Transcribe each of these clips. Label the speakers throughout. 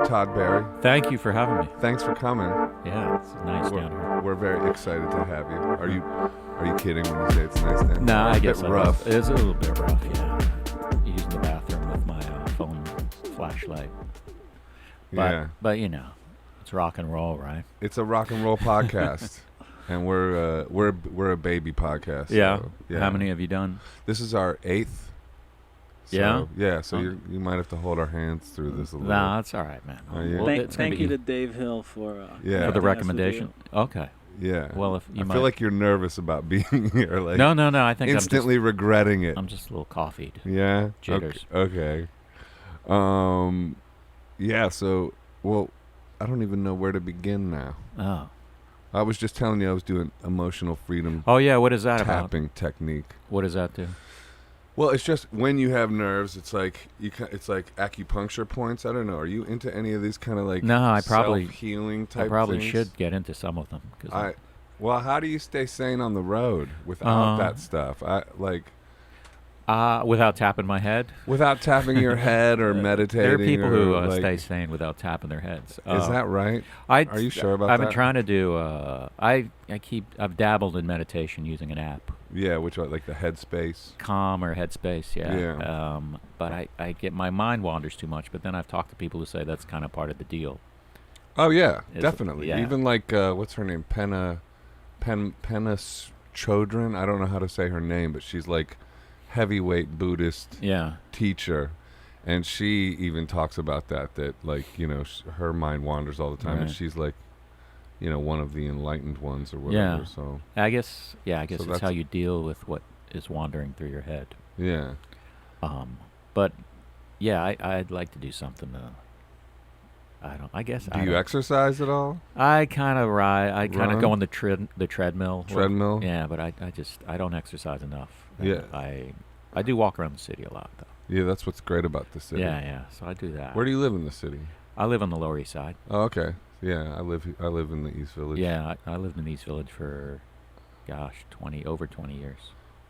Speaker 1: Todd Barry.
Speaker 2: Thank you for having me.
Speaker 1: Thanks for coming.
Speaker 2: Yeah, it's nice down here.
Speaker 1: We're very excited to have you. Are you kidding when you say it's nice down here?
Speaker 2: No, I guess
Speaker 1: it's a bit rough.
Speaker 2: It's a little bit rough, yeah. Using the bathroom with my phone flashlight. But you know, it's rock and roll, right?
Speaker 1: It's a rock and roll podcast, and we're a baby podcast.
Speaker 2: Yeah.
Speaker 1: So, yeah.
Speaker 2: How many have you done?
Speaker 1: This is our 8th. So,
Speaker 2: Yeah.
Speaker 1: So you might have to hold our hands through this a little.
Speaker 2: No, that's all right, man.
Speaker 1: Yeah.
Speaker 3: Thank you to Dave Hill for
Speaker 2: the recommendation. Okay.
Speaker 1: Yeah.
Speaker 2: Well, if you
Speaker 1: I feel like you're nervous about being here. Like
Speaker 2: no. I think
Speaker 1: instantly regretting it.
Speaker 2: I'm just a little coffeed.
Speaker 1: Yeah.
Speaker 2: Jitters.
Speaker 1: Okay. Yeah. So, well, I don't even know where to begin now.
Speaker 2: Oh.
Speaker 1: I was just telling you I was doing emotional freedom.
Speaker 2: Oh yeah. What is that
Speaker 1: tapping
Speaker 2: about?
Speaker 1: technique.
Speaker 2: What does that do?
Speaker 1: Well, it's just when you have nerves, it's like it's like acupuncture points. I don't know. Are you into any of these kind of like self-healing type
Speaker 2: I probably
Speaker 1: things?
Speaker 2: should get into some of them.
Speaker 1: Well, how do you stay sane on the road without that stuff?
Speaker 2: Without tapping my head?
Speaker 1: Without tapping your head or meditating.
Speaker 2: There are people who stay sane without tapping their heads.
Speaker 1: Is that right? Are you sure about that?
Speaker 2: I've been trying to do. I've dabbled in meditation using an app.
Speaker 1: Yeah, which like the Headspace.
Speaker 2: Calm or Headspace, yeah.
Speaker 1: Yeah.
Speaker 2: But I get my mind wanders too much. But then I've talked to people who say that's kind of part of the deal.
Speaker 1: Oh yeah, definitely.
Speaker 2: Yeah.
Speaker 1: Even like what's her name, Penna Chodron. I don't know how to say her name, but she's like heavyweight Buddhist teacher, and she even talks about that like her mind wanders all the time, and she's like one of the enlightened ones or whatever.
Speaker 2: Yeah.
Speaker 1: So
Speaker 2: I guess it's how you deal with what is wandering through your head.
Speaker 1: Yeah.
Speaker 2: But yeah, I'd like to do something. Do
Speaker 1: you exercise at all?
Speaker 2: I kind of ride. I kind of go on the treadmill.
Speaker 1: Treadmill.
Speaker 2: Yeah, but I don't exercise enough.
Speaker 1: Yeah.
Speaker 2: I do walk around the city a lot though.
Speaker 1: Yeah, that's what's great about the city.
Speaker 2: Yeah. So I do that.
Speaker 1: Where do you live in the city?
Speaker 2: I live on the Lower East Side.
Speaker 1: Oh, okay. Yeah, I live in the East Village.
Speaker 2: Yeah, I lived in the East Village for, over 20 years.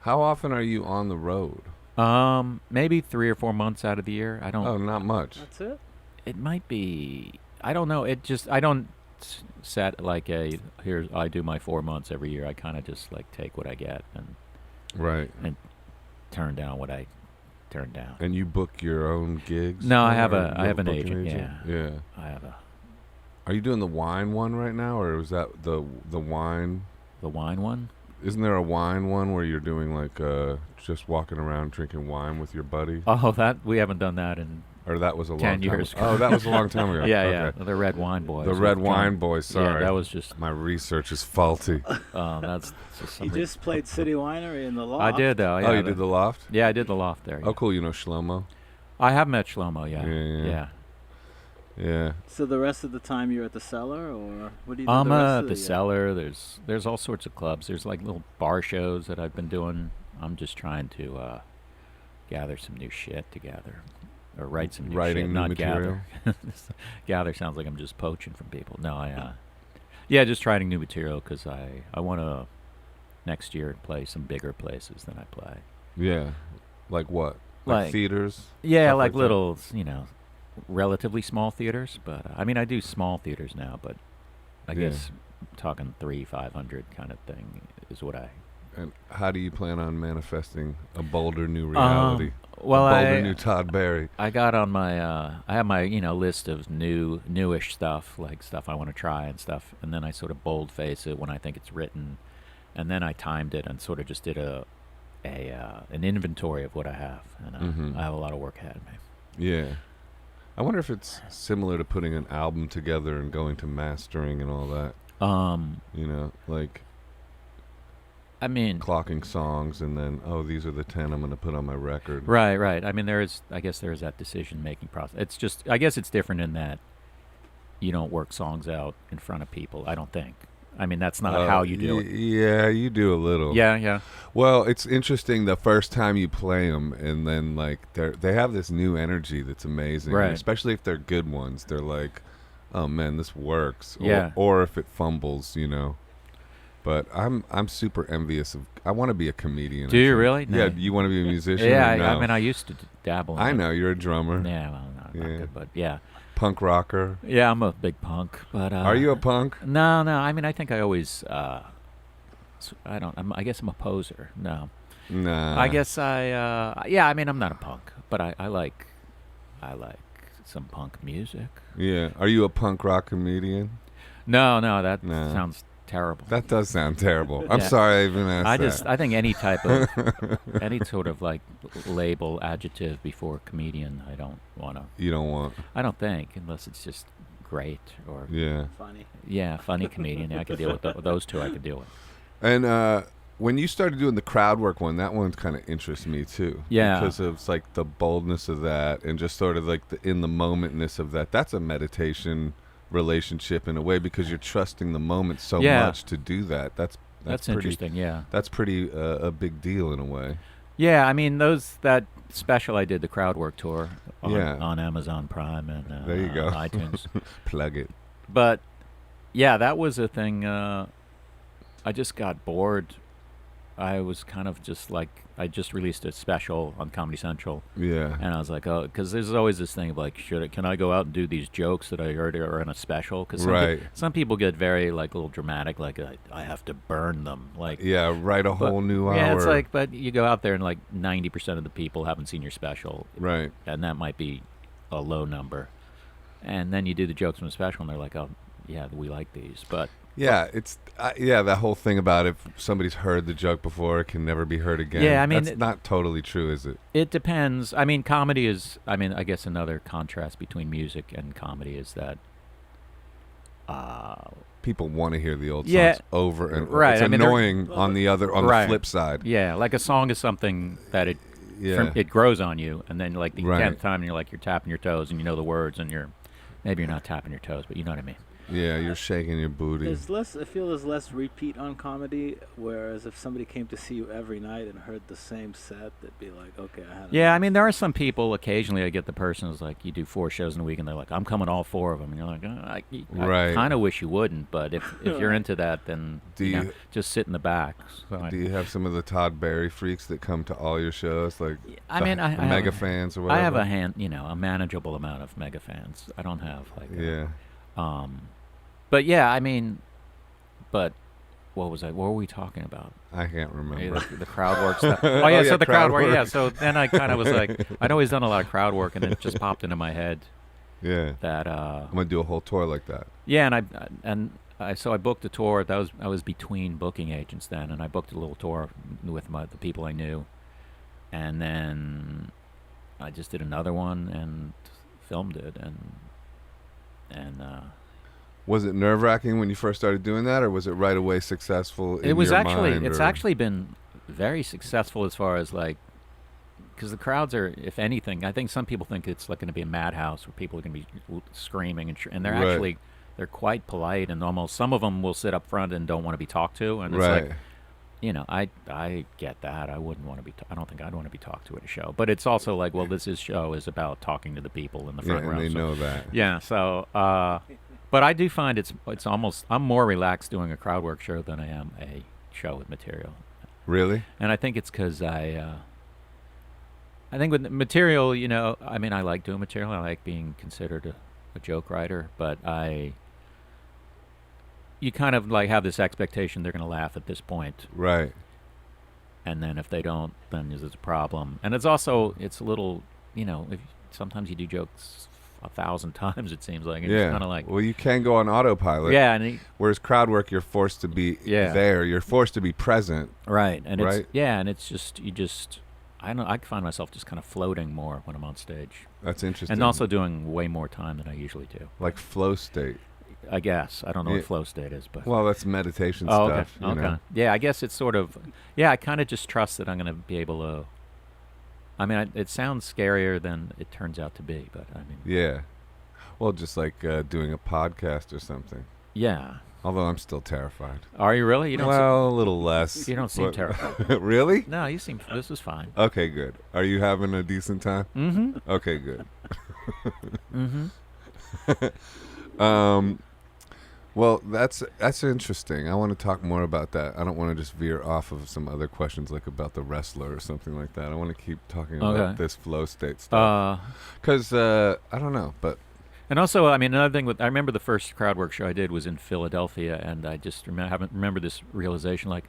Speaker 1: How often are you on the road?
Speaker 2: Maybe 3 or 4 months out of the year. I don't.
Speaker 1: Oh, not much.
Speaker 3: That's it?
Speaker 2: It might be. I don't know. I don't set like I do my 4 months every year. I kind of just like take what I get and turn down what I turn down.
Speaker 1: And you book your own gigs?
Speaker 2: No, I have an agent.
Speaker 1: Yeah.
Speaker 2: I have a.
Speaker 1: Are you doing the wine one right now, or is that the wine?
Speaker 2: The wine one?
Speaker 1: Isn't there a wine one where you're doing like just walking around drinking wine with your buddy?
Speaker 2: Oh, we haven't done that in.
Speaker 1: Or that was a
Speaker 2: 10
Speaker 1: long time
Speaker 2: years
Speaker 1: ago. Oh, that was a long time ago.
Speaker 2: Yeah. The Red Wine Boys.
Speaker 1: The Red Wine Boys, sorry.
Speaker 2: Yeah, that was just...
Speaker 1: My research is faulty.
Speaker 2: That's just
Speaker 3: You just played City Winery in the Loft?
Speaker 2: I did, though. Yeah,
Speaker 1: oh, you did the Loft?
Speaker 2: Yeah, I did the Loft there. Yeah.
Speaker 1: Oh, cool. You know Shlomo?
Speaker 2: I have met Shlomo,
Speaker 1: Yeah.
Speaker 3: So the rest of the time you're at the Cellar, or what do you do the rest
Speaker 2: at
Speaker 3: of
Speaker 2: the
Speaker 3: the
Speaker 2: Cellar. There's all sorts of clubs. There's like little bar shows that I've been doing. I'm just trying to gather some new shit together. Or write some new shit,
Speaker 1: new
Speaker 2: not
Speaker 1: material.
Speaker 2: gather. Gather sounds like I'm just poaching from people. No, just writing new material because I want to next year play some bigger places than I play.
Speaker 1: Yeah, like what? Like theaters?
Speaker 2: Yeah, like little, relatively small theaters. But I mean, I do small theaters now, but I guess talking 300-500 kind of thing is what I.
Speaker 1: And how do you plan on manifesting a bolder new reality?
Speaker 2: Well,
Speaker 1: bolder new Todd Barry.
Speaker 2: I got on my, I have my, list of newish stuff, like stuff I want to try and stuff, and then I sort of boldface it when I think it's written, and then I timed it and sort of just did an inventory of what I have, and I have a lot of work ahead of me.
Speaker 1: Yeah. I wonder if it's similar to putting an album together and going to mastering and all that. Like.
Speaker 2: I mean,
Speaker 1: clocking songs and then these are the 10 I'm going to put on my record.
Speaker 2: Right. I mean, I guess there is that decision-making process. It's just, I guess it's different in that you don't work songs out in front of people. I don't think. I mean, that's not how you do it.
Speaker 1: Yeah, you do a little.
Speaker 2: Yeah.
Speaker 1: Well, it's interesting the first time you play them, and then like they have this new energy that's amazing.
Speaker 2: Right.
Speaker 1: Especially if they're good ones. They're like, oh man, this works.
Speaker 2: Yeah.
Speaker 1: Or if it fumbles, But I'm super envious of. I want to be a comedian.
Speaker 2: Do you really? No.
Speaker 1: Yeah. You want to be a musician?
Speaker 2: Yeah.
Speaker 1: No?
Speaker 2: I mean, I used to dabble.
Speaker 1: I know you're a drummer.
Speaker 2: Yeah. Well, not good, but yeah.
Speaker 1: Punk rocker.
Speaker 2: Yeah, I'm a big punk. But
Speaker 1: Are you a punk?
Speaker 2: No. I mean, I think I always. I guess I'm a poser. No.
Speaker 1: Nah.
Speaker 2: I guess I. Yeah, I mean, I'm not a punk, but I like some punk music.
Speaker 1: Yeah. Are you a punk rock comedian?
Speaker 2: No, that sounds terrible.
Speaker 1: That does sound terrible. I'm sorry I even asked that.
Speaker 2: I think any type of, any sort of like label, adjective before comedian, I don't want to.
Speaker 1: You don't want?
Speaker 2: I don't think, unless it's just great or.
Speaker 1: Yeah.
Speaker 3: Funny.
Speaker 2: Yeah, funny comedian. I could deal with those two. I could deal with.
Speaker 1: And when you started doing the crowd work one, that one kind of interests me too.
Speaker 2: Yeah.
Speaker 1: Because of like the boldness of that and just sort of like the in the momentness of that. That's a meditation relationship in a way because you're trusting the moment so much to do that. That's pretty,
Speaker 2: interesting. Yeah.
Speaker 1: That's pretty a big deal in a way.
Speaker 2: Yeah, I mean that special I did, the crowd work tour on Amazon Prime and
Speaker 1: there you go.
Speaker 2: on iTunes.
Speaker 1: Plug it.
Speaker 2: But yeah, that was a thing. I just got bored. I was kind of just like, I just released a special on Comedy Central. Yeah. And I was like, oh, because there's always this thing of like, can I go out and do these jokes that I heard are in a special? Because some people get very like a little dramatic, like I have to burn them. Like
Speaker 1: write a whole new hour.
Speaker 2: Yeah, it's like, but you go out there and like 90% of the people haven't seen your special.
Speaker 1: Right.
Speaker 2: And that might be a low number. And then you do the jokes from the special and they're like, oh, yeah, we like these. But
Speaker 1: yeah, it's that whole thing about if somebody's heard the joke before, it can never be heard again.
Speaker 2: Yeah, I mean,
Speaker 1: that's not totally true, is it?
Speaker 2: It depends. I mean, comedy is. I mean, I guess another contrast between music and comedy is that
Speaker 1: people want to hear the old songs over and over.
Speaker 2: Right.
Speaker 1: It's annoying on the flip side.
Speaker 2: Yeah, like a song is something that it grows on you, and then like the 10th time, you're tapping your toes, and you know the words, and maybe you're not tapping your toes, but you know what I mean.
Speaker 1: Yeah, you're shaking your booty.
Speaker 3: I feel there's less repeat on comedy, whereas if somebody came to see you every night and heard the same set, they'd be like, okay, I had
Speaker 2: Yeah, I mean, there are some people, occasionally I get the person who's like, you do 4 shows in a week, and they're like, I'm coming all 4 of them. And you're like, I kind of wish you wouldn't, but if you're into that, then just sit in the back. So
Speaker 1: do you have some of the Todd Barry freaks that come to all your shows? Like,
Speaker 2: I mean, I
Speaker 1: mega fans or whatever?
Speaker 2: I have a manageable amount of mega fans. I don't have like but yeah, I mean, what were we talking about?
Speaker 1: I can't remember.
Speaker 2: The crowd work stuff. Oh yeah, so the crowd work. Yeah, so then I kind of was like, I'd always done a lot of crowd work, and it just popped into my head.
Speaker 1: Yeah.
Speaker 2: That
Speaker 1: I'm gonna do a whole tour like that.
Speaker 2: Yeah, so I booked a tour. I was between booking agents then, and I booked a little tour with the people I knew, and then I just did another one and filmed it, and.
Speaker 1: Was it nerve-wracking when you first started doing that, or was it right away successful in your mind?
Speaker 2: It's actually been very successful as far as like, because the crowds are, if anything, I think some people think it's like going to be a madhouse where people are going to be screaming and they're actually, they're quite polite, and almost some of them will sit up front and don't want to be talked to, and it's like, I get that. I don't think I'd want to be talked to at a show, but it's also like, well, this show is about talking to the people in the front row.
Speaker 1: And they know that.
Speaker 2: Yeah, so. But I do find it's almost, I'm more relaxed doing a crowd work show than I am a show with material.
Speaker 1: Really?
Speaker 2: And I think it's because I think with material, I mean, I like doing material. I like being considered a joke writer, but you kind of like have this expectation they're going to laugh at this point.
Speaker 1: Right.
Speaker 2: And then if they don't, then there's a problem. And it's also, it's a little, sometimes you do jokes 1,000 times, it seems like. It's kind of like,
Speaker 1: well, you can go on autopilot.
Speaker 2: Yeah,
Speaker 1: whereas crowd work, you're forced to be there. You're forced to be present.
Speaker 2: Right, and it's just I find myself just kind of floating more when I'm on stage.
Speaker 1: That's interesting.
Speaker 2: And also doing way more time than I usually do.
Speaker 1: Like flow state.
Speaker 2: I guess I don't know what flow state is, but
Speaker 1: that's meditation stuff.
Speaker 2: Okay. Yeah, I guess it's sort of. Yeah, I kind of just trust that I'm going to be able to. I mean, it sounds scarier than it turns out to be, but I mean...
Speaker 1: Yeah. Well, just like doing a podcast or something.
Speaker 2: Yeah.
Speaker 1: Although I'm still terrified.
Speaker 2: Are you really? You don't
Speaker 1: a little less.
Speaker 2: You don't seem terrified.
Speaker 1: Really?
Speaker 2: No, you seem... This is fine.
Speaker 1: Okay, good. Are you having a decent time?
Speaker 2: Mm-hmm.
Speaker 1: Okay, good.
Speaker 2: Mm-hmm.
Speaker 1: Well, that's interesting. I want to talk more about that. I don't want to just veer off of some other questions like about the wrestler or something like that. I want to keep talking about this flow state stuff. Because, I don't know, but...
Speaker 2: And also, I mean, another thing I remember the first crowd work show I did was in Philadelphia, and I just remember this realization, like,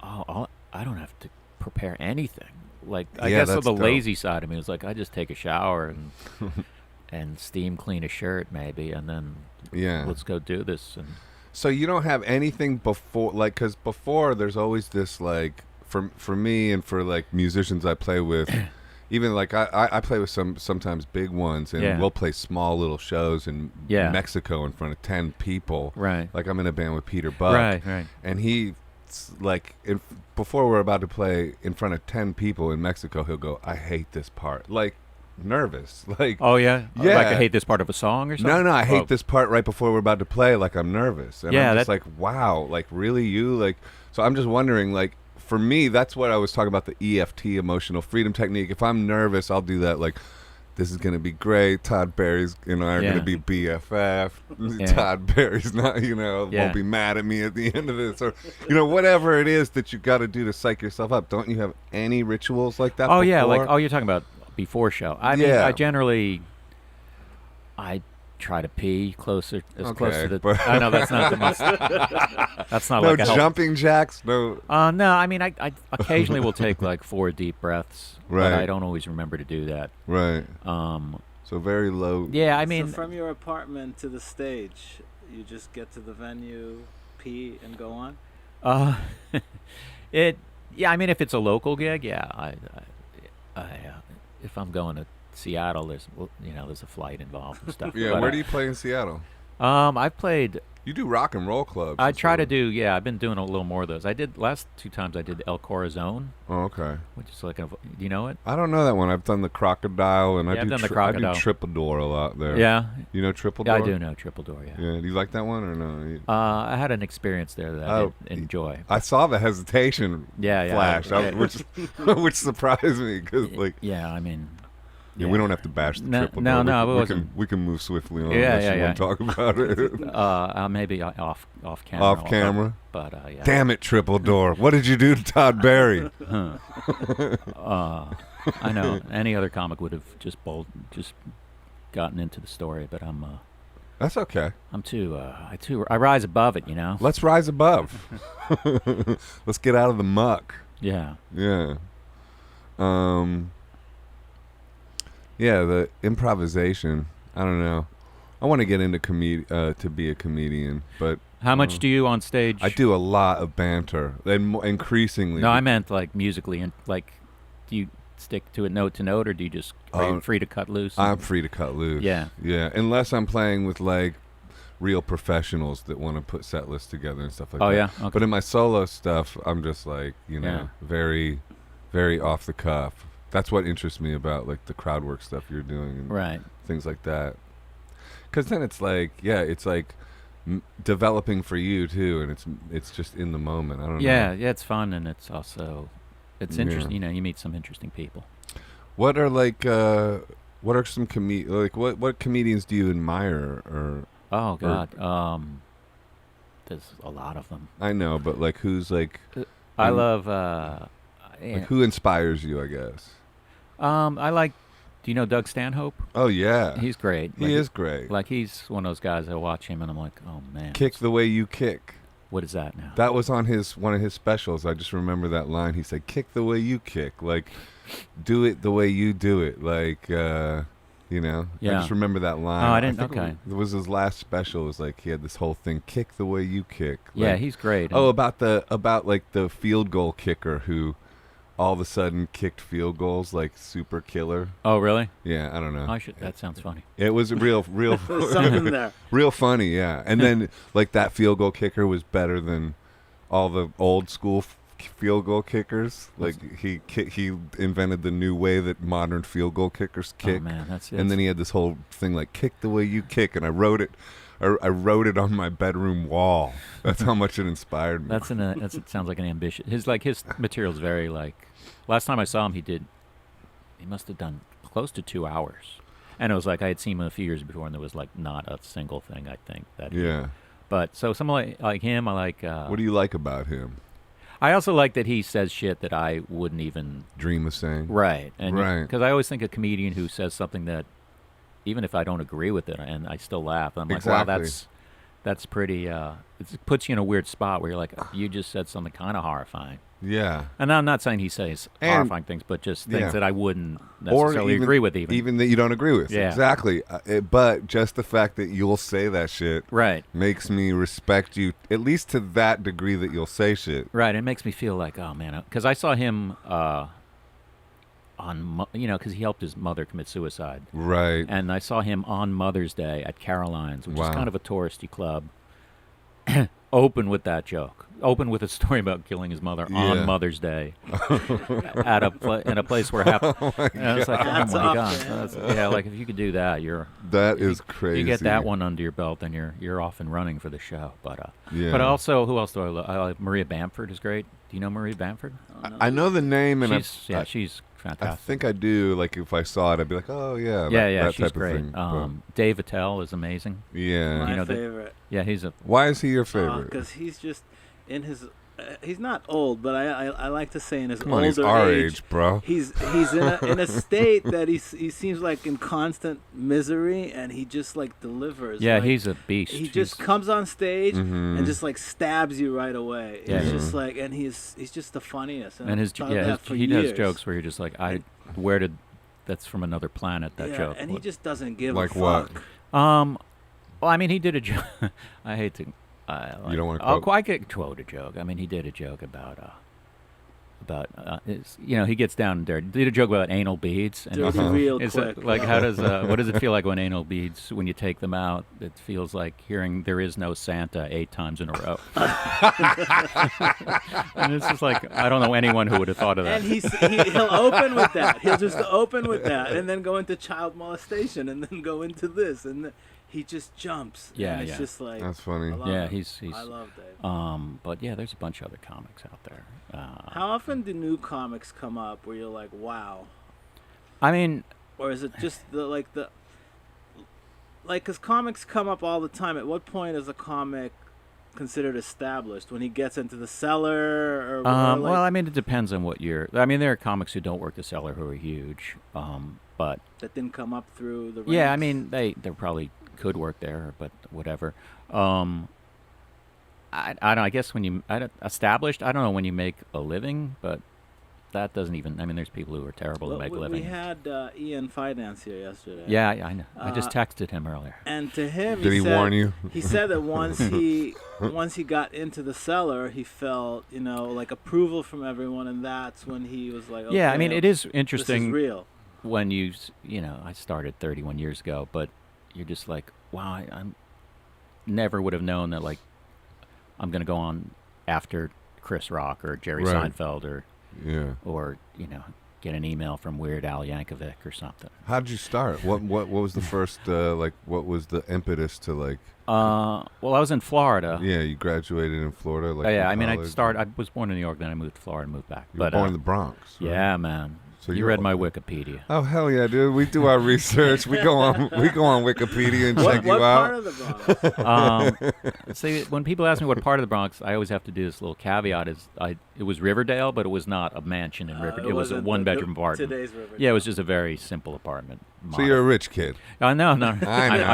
Speaker 2: I don't have to prepare anything. Like, I guess the lazy side of me was like, I just take a shower and and steam clean a shirt maybe, and then let's go do this. And
Speaker 1: so you don't have anything before, like, because before there's always this, like, for me and for like musicians I play with. Even like I play with sometimes big ones, and we'll play small little shows in Mexico in front of 10 people.
Speaker 2: Right.
Speaker 1: Like I'm in a band with Peter Buck.
Speaker 2: Right.
Speaker 1: And he, like, before we're about to play in front of 10 people in Mexico, he'll go, "I hate this part." Like, nervous. Like,
Speaker 2: oh yeah. Like I hate this part of a song or something.
Speaker 1: No, I hate this part right before we're about to play. Like I'm nervous. And I'm just like, wow. Like really, you like. So I'm just wondering, like. For me, that's what I was talking about, the EFT, emotional freedom technique. If I'm nervous, I'll do that. Like, this is going to be great. Todd Barry's and I are going to be BFF. Todd Barry's not, won't be mad at me at the end of this. Or, whatever it is that you got to do to psych yourself up. Don't you have any rituals like that before?
Speaker 2: Yeah. Like, you're talking about before show. I mean, I generally, I try to pee close to the. I know that's not the most. That's not
Speaker 1: no
Speaker 2: like a
Speaker 1: jumping jacks. No.
Speaker 2: No. I mean, I occasionally will take like 4 deep breaths.
Speaker 1: Right.
Speaker 2: But I don't always remember to do that.
Speaker 1: Right. So very low.
Speaker 2: Yeah, I mean.
Speaker 3: So from your apartment to the stage, you just get to the venue, pee, and go on.
Speaker 2: Yeah. I mean, if it's a local gig, I if I'm going to Seattle, there's a flight involved and stuff.
Speaker 1: Yeah, where do you play in Seattle?
Speaker 2: I've played.
Speaker 1: You do rock and roll clubs.
Speaker 2: I try to do. Yeah, I've been doing a little more of those. I did last 2 times. I did El Corazon.
Speaker 1: Oh, okay.
Speaker 2: Which is like, do you know it?
Speaker 1: I don't know that one. I've done the Crocodile, and
Speaker 2: I've done the Crocodile.
Speaker 1: I do Triple Door a lot there.
Speaker 2: Yeah.
Speaker 1: You know Triple Door?
Speaker 2: Yeah, I do know Triple Door. Yeah.
Speaker 1: Yeah. Do you like that one or no?
Speaker 2: I had an experience there that I did enjoy.
Speaker 1: I saw the hesitation. Flash, which surprised me because like.
Speaker 2: Yeah, I mean.
Speaker 1: Yeah, we don't have to bash the Triple
Speaker 2: Door.
Speaker 1: No, we can move swiftly on. Unless you want to talk about it.
Speaker 2: Maybe off camera.
Speaker 1: Off camera.
Speaker 2: But yeah.
Speaker 1: Damn it, Triple Door! What did you do to Todd Barry?
Speaker 2: I know any other comic would have just gotten into the story, but I'm.
Speaker 1: That's okay.
Speaker 2: I'm I rise above it,
Speaker 1: Let's rise above. Let's get out of the muck.
Speaker 2: Yeah.
Speaker 1: Yeah. Yeah, the improvisation. I don't know. I want to get into to be a comedian, but
Speaker 2: how much do you on stage?
Speaker 1: I do a lot of banter, and increasingly.
Speaker 2: No, I meant like musically, and like, do you stick to it note to note, or do you just are you free to cut loose?
Speaker 1: I'm free to cut loose.
Speaker 2: Yeah,
Speaker 1: unless I'm playing with like real professionals that want to put set lists together and stuff like that.
Speaker 2: Oh yeah, okay.
Speaker 1: But in my solo stuff, I'm just like very, very off the cuff. That's what interests me about like the crowd work stuff you're doing and things like that. Because then it's like, it's like developing for you too, and it's just in the moment. I don't know.
Speaker 2: Yeah, it's fun, and it's also interesting. You meet some interesting people.
Speaker 1: What are like what are some what comedians do you admire or?
Speaker 2: Oh God, there's a lot of them.
Speaker 1: I know, but like who's like?
Speaker 2: I love.
Speaker 1: Like who inspires you, I guess.
Speaker 2: I like. Do you know Doug Stanhope?
Speaker 1: Oh yeah,
Speaker 2: he's great.
Speaker 1: He is great.
Speaker 2: Like he's one of those guys. I watch him and I'm like, oh man.
Speaker 1: Kick the way you kick.
Speaker 2: What is that now?
Speaker 1: That was on one of his specials. I just remember that line. He said, "Kick the way you kick. Like, do it the way you do it. Like, Yeah. I just remember that line.
Speaker 2: Oh, I didn't. Okay.
Speaker 1: It was his last special. It was like he had this whole thing. Kick the way you kick. Like,
Speaker 2: yeah, he's great.
Speaker 1: Oh, about like the field goal kicker who. All of a sudden kicked field goals like super killer.
Speaker 2: Oh really?
Speaker 1: Yeah, I don't know.
Speaker 2: That sounds funny.
Speaker 1: It was real
Speaker 3: something there.
Speaker 1: Real funny, yeah. And then like that field goal kicker was better than all the old school field goal kickers. Like he invented the new way that modern field goal kickers kick.
Speaker 2: Oh man, that's it.
Speaker 1: And then he had this whole thing like kick the way you kick, and I wrote it on my bedroom wall. That's how much it inspired me.
Speaker 2: It sounds like an ambition. His material's very like. Last time I saw him, he must have done close to 2 hours, and it was like I had seen him a few years before, and there was like not a single thing I think that.
Speaker 1: Yeah.
Speaker 2: But so someone like him, I like.
Speaker 1: What do you like about him?
Speaker 2: I also like that he says shit that I wouldn't even
Speaker 1: dream of saying.
Speaker 2: Right, and
Speaker 1: right,
Speaker 2: because I always think a comedian who says something that even if I don't agree with it, and I still laugh. I'm like, wow, that's pretty. It puts you in a weird spot where you're like, you just said something kind of horrifying.
Speaker 1: Yeah.
Speaker 2: And I'm not saying he says horrifying things, but just things that I wouldn't necessarily agree with
Speaker 1: even that you don't agree with.
Speaker 2: Yeah.
Speaker 1: Exactly. But just the fact that you'll say that shit makes me respect you, at least to that degree that you'll say shit.
Speaker 2: Right. It makes me feel like, oh, man. Because I saw him because he helped his mother commit suicide.
Speaker 1: Right.
Speaker 2: And I saw him on Mother's Day at Caroline's, which is kind of a touristy club. Open with that joke. Open with a story about killing his mother on Mother's Day at in a place where half. And I was like, oh my god, like if you could do that,
Speaker 1: that is crazy.
Speaker 2: You get that one under your belt, and you're off and running for the show. But also, who else do I love? Maria Bamford is great. Do you know Maria Bamford?
Speaker 1: I know the name, and
Speaker 2: she's fantastic.
Speaker 1: I think I do. Like if I saw it, I'd be like, oh yeah, that
Speaker 2: she's
Speaker 1: type
Speaker 2: great.
Speaker 1: of thing.
Speaker 2: Dave Attell is amazing.
Speaker 1: Yeah,
Speaker 3: my favorite.
Speaker 2: He's a.
Speaker 1: Why is he your favorite?
Speaker 3: Because he's just in his. He's not old, but I like to say in his
Speaker 1: older he's our age, bro.
Speaker 3: He's in a state that he seems like in constant misery, and he just like delivers.
Speaker 2: Yeah,
Speaker 3: like,
Speaker 2: he's a beast.
Speaker 3: He just comes on stage and just like stabs you right away. Yeah, it's just like, and he's just the funniest. And
Speaker 2: he does jokes where you're just like, that's from another planet. That joke,
Speaker 3: and he just doesn't give
Speaker 1: like
Speaker 3: a fuck.
Speaker 2: What? Well, I mean, he did a joke. I hate to.
Speaker 1: You don't want to quote?
Speaker 2: I could quote a joke. I mean, he did a joke about he gets down and dirty. Did a joke about anal beads. And
Speaker 3: real quick.
Speaker 2: Like, how does what does it feel like when anal beads, when you take them out? It feels like hearing "There is no Santa" 8 times in a row. And it's just like, I don't know anyone who would have thought of that.
Speaker 3: And he'll open with that. He'll just open with that, and then go into child molestation, and then go into this, and he just jumps.
Speaker 2: Yeah,
Speaker 3: it's just like,
Speaker 1: that's funny.
Speaker 2: He's.
Speaker 3: I love Dave.
Speaker 2: But there's a bunch of other comics out there.
Speaker 3: How often do new comics come up where you're like, wow?
Speaker 2: I mean,
Speaker 3: or is it just because comics come up all the time. At what point is a comic considered established? When he gets into the Cellar, or
Speaker 2: well, I mean, it depends on what you're. I mean, there are comics who don't work the Cellar who are huge, but that
Speaker 3: didn't come up through the ranks.
Speaker 2: Yeah, I mean, they probably could work there, but whatever. I don't know. I guess established. I don't know when you make a living, but that doesn't even. I mean, there's people who are terrible to make a living.
Speaker 3: We had Ian Finance here yesterday.
Speaker 2: Yeah, I know. I just texted him earlier.
Speaker 3: And to him,
Speaker 1: did he warn you?
Speaker 3: He said that once he got into the Cellar, he felt like approval from everyone, and that's when he was like, okay,
Speaker 2: yeah. I mean, it is interesting.
Speaker 3: This is real.
Speaker 2: When I started 31 years ago, but you're just like, wow, I never would have known that, like, I'm going to go on after Chris Rock or Jerry Seinfeld or get an email from Weird Al Yankovic or something.
Speaker 1: How did you start? What was the first what was the impetus to like?
Speaker 2: Well, I was in Florida.
Speaker 1: Yeah, you graduated in Florida. Like,
Speaker 2: I mean, I was born in New York, then I moved to Florida and moved back.
Speaker 1: You were born in the Bronx. Right?
Speaker 2: Yeah, man. So you read my Wikipedia.
Speaker 1: Oh hell yeah, dude! We do our research. We go on Wikipedia and check you out.
Speaker 3: What part of the Bronx?
Speaker 2: See, when people ask me what part of the Bronx, I always have to do this little caveat: it was Riverdale, but it was not a mansion in Riverdale. It was a one-bedroom apartment.
Speaker 3: Today's Riverdale.
Speaker 2: Yeah, it was just a very simple apartment.
Speaker 1: So you're a rich kid.
Speaker 2: No.
Speaker 1: I know.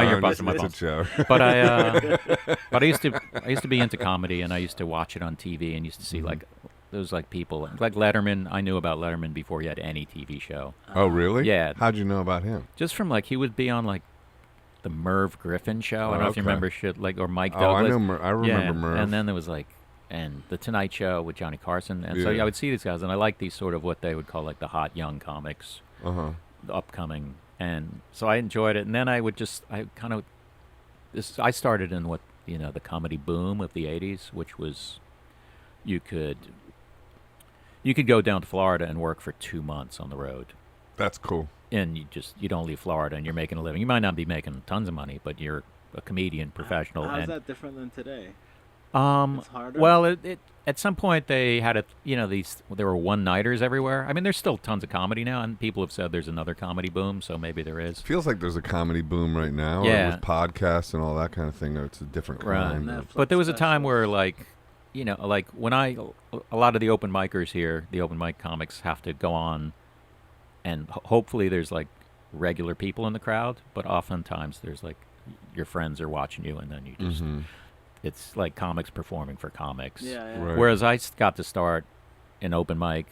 Speaker 2: You're busting my balls. But I used to be into comedy, and I used to watch it on TV, and used to see like. Those like people like Letterman. I knew about Letterman before he had any TV show.
Speaker 1: Oh, really?
Speaker 2: Yeah.
Speaker 1: How'd you know about him?
Speaker 2: Just from like he would be on like the Merv Griffin show. I don't know if you remember shit like or Mike Douglas.
Speaker 1: I remember Merv.
Speaker 2: And then there was like and the Tonight Show with Johnny Carson. And so I would see these guys, and I like these sort of what they would call like the hot young comics, the upcoming. And so I enjoyed it. And then I started in what the comedy boom of the '80s, which was you could go down to Florida and work for 2 months on the road.
Speaker 1: That's cool.
Speaker 2: And you don't leave Florida and you're making a living. You might not be making tons of money, but you're a comedian, professional.
Speaker 3: How's that different than today?
Speaker 2: It's
Speaker 3: harder?
Speaker 2: Well, it at some point they had there were one-nighters everywhere. I mean, there's still tons of comedy now, and people have said there's another comedy boom, so maybe there is.
Speaker 1: Feels like there's a comedy boom right now.
Speaker 2: Yeah.
Speaker 1: Or with podcasts and all that kind of thing. Or it's a different kind.
Speaker 3: Right.
Speaker 2: But there was a time where like when a lot of the open micers here, the open mic comics have to go on, and hopefully there's like regular people in the crowd, but oftentimes there's like your friends are watching you, and then you just it's like comics performing for comics.
Speaker 3: Yeah.
Speaker 1: Right.
Speaker 2: Whereas I got to start an open mic,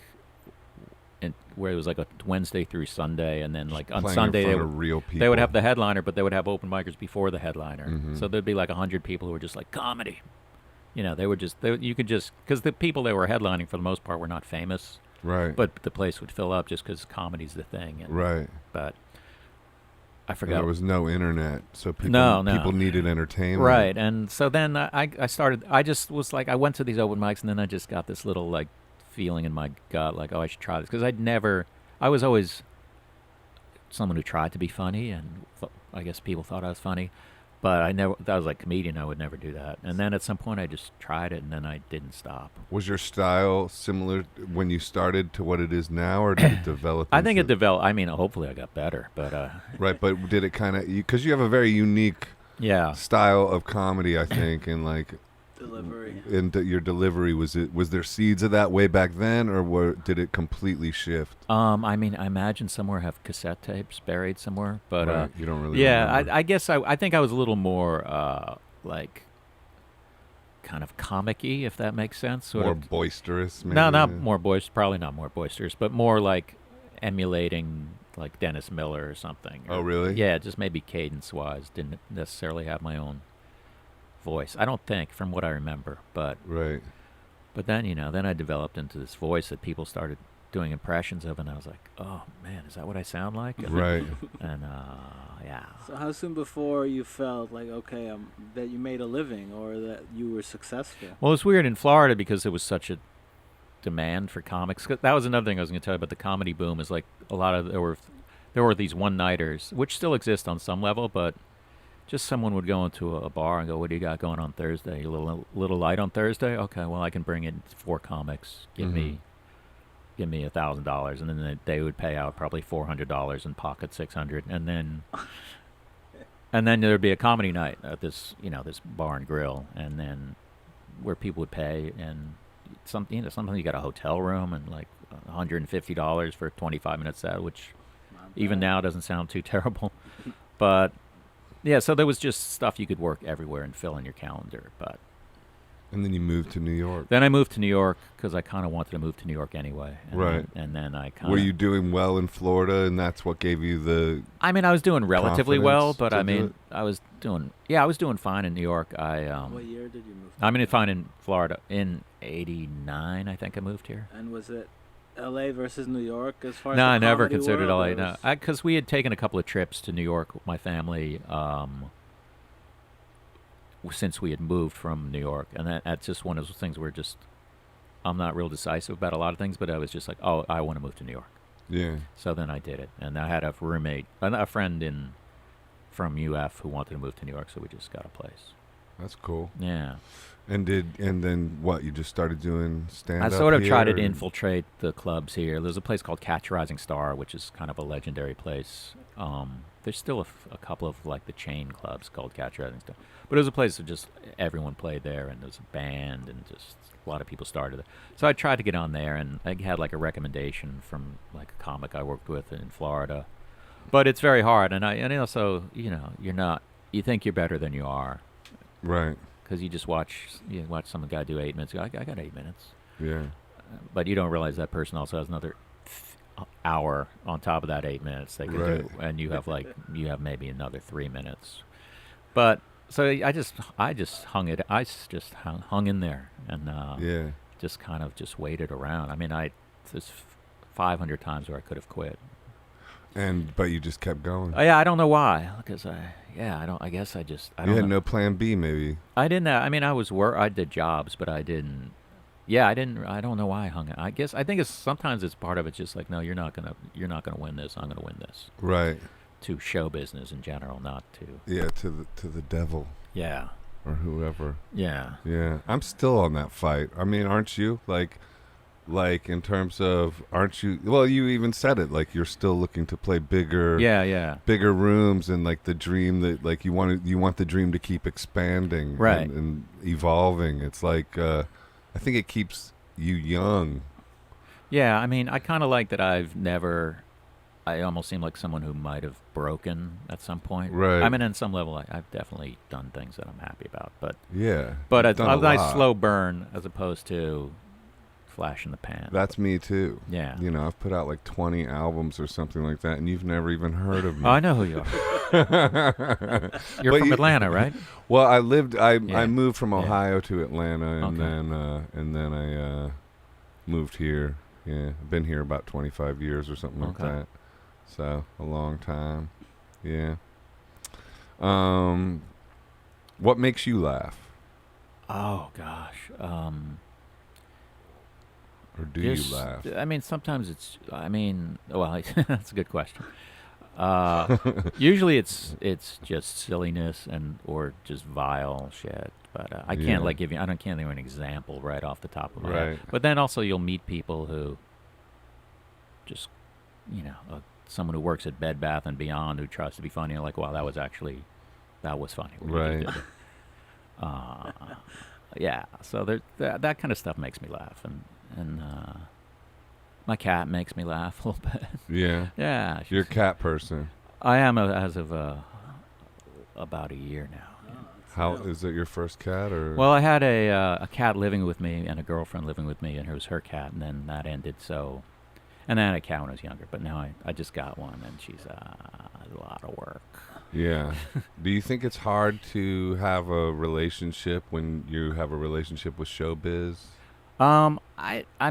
Speaker 2: where it was like a Wednesday through Sunday, and then like on
Speaker 1: Playing
Speaker 2: Sunday
Speaker 1: in front of real people.
Speaker 2: they would have the headliner, but they would have open micers before the headliner. So there'd be like 100 people who were just like comedy. You know, you could just, because the people that were headlining for the most part were not famous.
Speaker 1: Right.
Speaker 2: But the place would fill up just because comedy's the thing. And,
Speaker 1: right.
Speaker 2: But I forgot.
Speaker 1: And there was no internet, so people
Speaker 2: No.
Speaker 1: needed entertainment.
Speaker 2: Right. And so then I started, I just was like, I went to these open mics, and then I just got this little like feeling in my gut, like, oh, I should try this. Because I was always someone who tried to be funny, and I guess people thought I was funny. But I was like comedian, I would never do that. And then at some point I just tried it, and then I didn't stop.
Speaker 1: Was your style similar when you started to what it is now, or did it develop?
Speaker 2: I think it developed. I mean, hopefully I got better, but...
Speaker 1: right, but did it kind of... Because you have a very unique style of comedy, I think, and like...
Speaker 3: Delivery.
Speaker 1: And your delivery, was there seeds of that way back then, or did it completely shift?
Speaker 2: I mean, I imagine somewhere have cassette tapes buried somewhere, but
Speaker 1: right. You don't really.
Speaker 2: Yeah,
Speaker 1: remember.
Speaker 2: I guess I think I was a little more like kind of comic-y, if that makes sense.
Speaker 1: More boisterous. Maybe?
Speaker 2: No, not more boisterous. Probably not more boisterous, but more like emulating like Dennis Miller or something.
Speaker 1: Oh, really?
Speaker 2: Yeah, just maybe cadence-wise. Didn't necessarily have my own voice, I don't think, from what I remember, but
Speaker 1: right.
Speaker 2: But then then I developed into this voice that people started doing impressions of, and I was like, oh man, is that what I sound like?
Speaker 1: Right.
Speaker 2: And yeah.
Speaker 3: So how soon before you felt like, okay, that you made a living or that you were successful?
Speaker 2: Well, it's weird in Florida because there was such a demand for comics. That was another thing I was going to tell you about the comedy boom. Is like a lot of there were these one-nighters, which still exist on some level, but just someone would go into a bar and go, what do you got going on Thursday? You little light on Thursday? Okay, well, I can bring in 4 comics. Give me $1,000, and then they would pay out probably $400 and pocket $600, and then there'd be a comedy night at this this bar and grill, and then where people would pay, and sometimes you got a hotel room and like $150 for a 25-minute set, which even now doesn't sound too terrible, but. Yeah, so there was just stuff you could work everywhere and fill in your calendar, but...
Speaker 1: And then you moved to New York.
Speaker 2: Then I moved to New York because I kind of wanted to move to New York anyway.
Speaker 1: Right.
Speaker 2: And then I kind of...
Speaker 1: Were you doing well in Florida, and that's what gave you the...
Speaker 2: I mean, I was doing relatively well, but I
Speaker 1: mean,
Speaker 2: I was doing fine in New York.
Speaker 3: What year did you move?
Speaker 2: I mean, fine in Florida. In 89, I think I moved here.
Speaker 3: And was it L.A. versus New York as far as
Speaker 2: No,
Speaker 3: the
Speaker 2: I never
Speaker 3: comedy
Speaker 2: considered
Speaker 3: world,
Speaker 2: L.A. No, because we had taken a couple of trips to New York with my family since we had moved from New York, and that's just one of those things where I'm not real decisive about a lot of things, but I was just like, oh, I want to move to New York.
Speaker 1: Yeah.
Speaker 2: So then I did it, and I had a roommate, a friend from UF who wanted to move to New York, so we just got a place.
Speaker 1: That's cool.
Speaker 2: Yeah.
Speaker 1: And then what? You just started doing stand-up
Speaker 2: I sort of tried to
Speaker 1: here?
Speaker 2: infiltrate the clubs here. There's a place called Catch Rising Star, which is kind of a legendary place. There's still a couple of like the chain clubs called Catch Rising Star, but it was a place that just everyone played there, and there was a band, and just a lot of people started it. So I tried to get on there, and I had like a recommendation from like a comic I worked with in Florida, but it's very hard, and also you think you're better than you are,
Speaker 1: right?
Speaker 2: Because you watch some guy do 8 minutes. I got 8 minutes.
Speaker 1: Yeah.
Speaker 2: But you don't realize that person also has another hour on top of that 8 minutes they could do, and you have maybe another 3 minutes. But so I just hung it. I just hung in there, and just kind of just waited around. I mean, there's 500 times where I could have quit.
Speaker 1: But you just kept going.
Speaker 2: Yeah, I don't know why. Because I guess I just. I
Speaker 1: you had
Speaker 2: know.
Speaker 1: no plan B, maybe.
Speaker 2: I didn't. I mean, I did jobs, but I didn't. Yeah, I didn't. I don't know why I hung it. I think sometimes it's part of it. Just like, no, you're not gonna win this. I'm gonna win this.
Speaker 1: Right.
Speaker 2: To show business in general, not to.
Speaker 1: Yeah, to the devil.
Speaker 2: Yeah.
Speaker 1: Or whoever.
Speaker 2: Yeah.
Speaker 1: Yeah, I'm still on that fight. I mean, aren't you? Like in terms of, aren't you? Well, you even said it. Like you're still looking to play bigger.
Speaker 2: Yeah.
Speaker 1: Bigger rooms, and like the dream that like you want the dream to keep expanding.
Speaker 2: Right.
Speaker 1: And evolving. It's like I think it keeps you young.
Speaker 2: Yeah, I mean, I kind of like that I've never I almost seem like someone who might have broken at some point.
Speaker 1: Right.
Speaker 2: I mean, on some level, I've definitely done things that I'm happy about, but
Speaker 1: yeah,
Speaker 2: it's a nice slow burn as opposed to flash in the pan.
Speaker 1: That's me too.
Speaker 2: Yeah.
Speaker 1: You know, I've put out like 20 albums or something like that, and you've never even heard of me.
Speaker 2: Oh, I know who you are. You're from Atlanta, right?
Speaker 1: Well, I moved from Ohio to Atlanta, and then I moved here. Yeah, I've been here about 25 years or something like that. So a long time. Yeah. What makes you laugh?
Speaker 2: Oh gosh.
Speaker 1: Or do you laugh?
Speaker 2: I mean, sometimes it's. I mean, well, that's a good question. Usually, it's just silliness or just vile shit. But I can't can't think of an example right off the top of my head. But then also, you'll meet people who just, someone who works at Bed Bath and Beyond who tries to be funny. Like, wow, that was funny.
Speaker 1: Right.
Speaker 2: Yeah. So that kind of stuff makes me laugh, and my cat makes me laugh a little bit.
Speaker 1: Yeah.
Speaker 2: Yeah.
Speaker 1: You're a cat person.
Speaker 2: I am as of about a year now.
Speaker 1: How is it your first cat or?
Speaker 2: Well, I had a cat living with me and a girlfriend living with me, and it was her cat, and then that ended. And then I had a cat when I was younger, but now I just got one, and she's a lot of work.
Speaker 1: Yeah. Do you think it's hard to have a relationship when you have a relationship with showbiz?
Speaker 2: I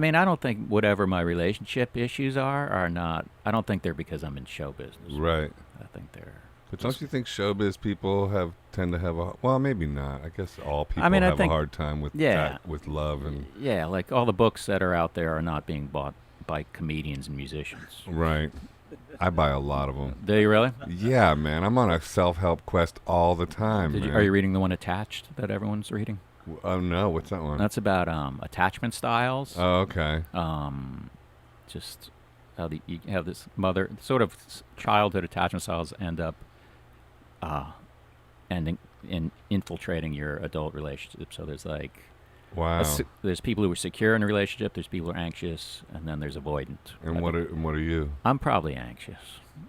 Speaker 2: mean, I don't think whatever my relationship issues are not. I don't think they're because I'm in show business.
Speaker 1: Right.
Speaker 2: I think they're.
Speaker 1: But don't you think showbiz people tend to have well, maybe not. I guess all people have a hard time with with love and.
Speaker 2: Yeah, like all the books that are out there are not being bought by comedians and musicians.
Speaker 1: Right. I buy a lot of them.
Speaker 2: Do you really?
Speaker 1: Yeah, man. I'm on a self-help quest all the time.
Speaker 2: Are you reading the one Attached that everyone's reading?
Speaker 1: Oh no, what's that one?
Speaker 2: That's about attachment styles.
Speaker 1: Oh, okay.
Speaker 2: Just how you have this mother sort of childhood attachment styles end up ending in infiltrating your adult relationship. So there's like,
Speaker 1: wow.
Speaker 2: There's people who are secure in a relationship. There's people who are anxious, and then there's avoidant.
Speaker 1: And what are you?
Speaker 2: I'm probably anxious.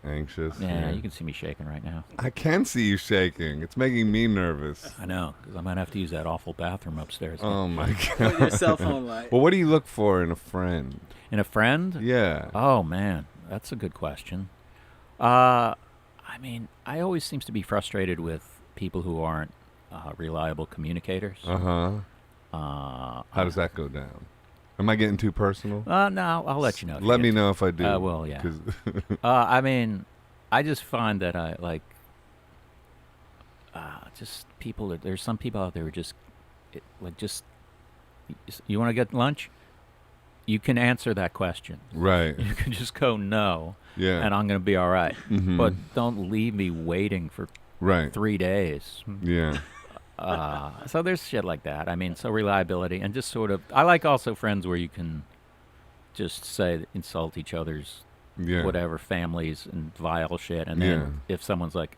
Speaker 1: Anxious?
Speaker 2: Yeah, you can see me shaking right now.
Speaker 1: I can see you shaking. It's making me nervous.
Speaker 2: I know, because I might have to use that awful bathroom upstairs.
Speaker 1: Oh, my God.
Speaker 3: With your cell phone light.
Speaker 1: Well, what do you look for in a friend?
Speaker 2: In a friend?
Speaker 1: Yeah.
Speaker 2: Oh, man. That's a good question. I mean, I always seems to be frustrated with people who aren't reliable communicators.
Speaker 1: Uh-huh. How does that go down? Am I getting too personal?
Speaker 2: No, I'll let you know.
Speaker 1: Let me know if I do.
Speaker 2: Well, yeah. I mean, I just find that I like just people. There's some people out there who just you want to get lunch? You can answer that question.
Speaker 1: Right.
Speaker 2: You can just go no.
Speaker 1: Yeah.
Speaker 2: And I'm going to be all right.
Speaker 1: Mm-hmm.
Speaker 2: But don't leave me waiting for 3 days.
Speaker 1: Yeah.
Speaker 2: So there's shit like that. I mean, so reliability and just sort of. I like also friends where you can just insult each other's whatever families and vile shit, and then if someone's like,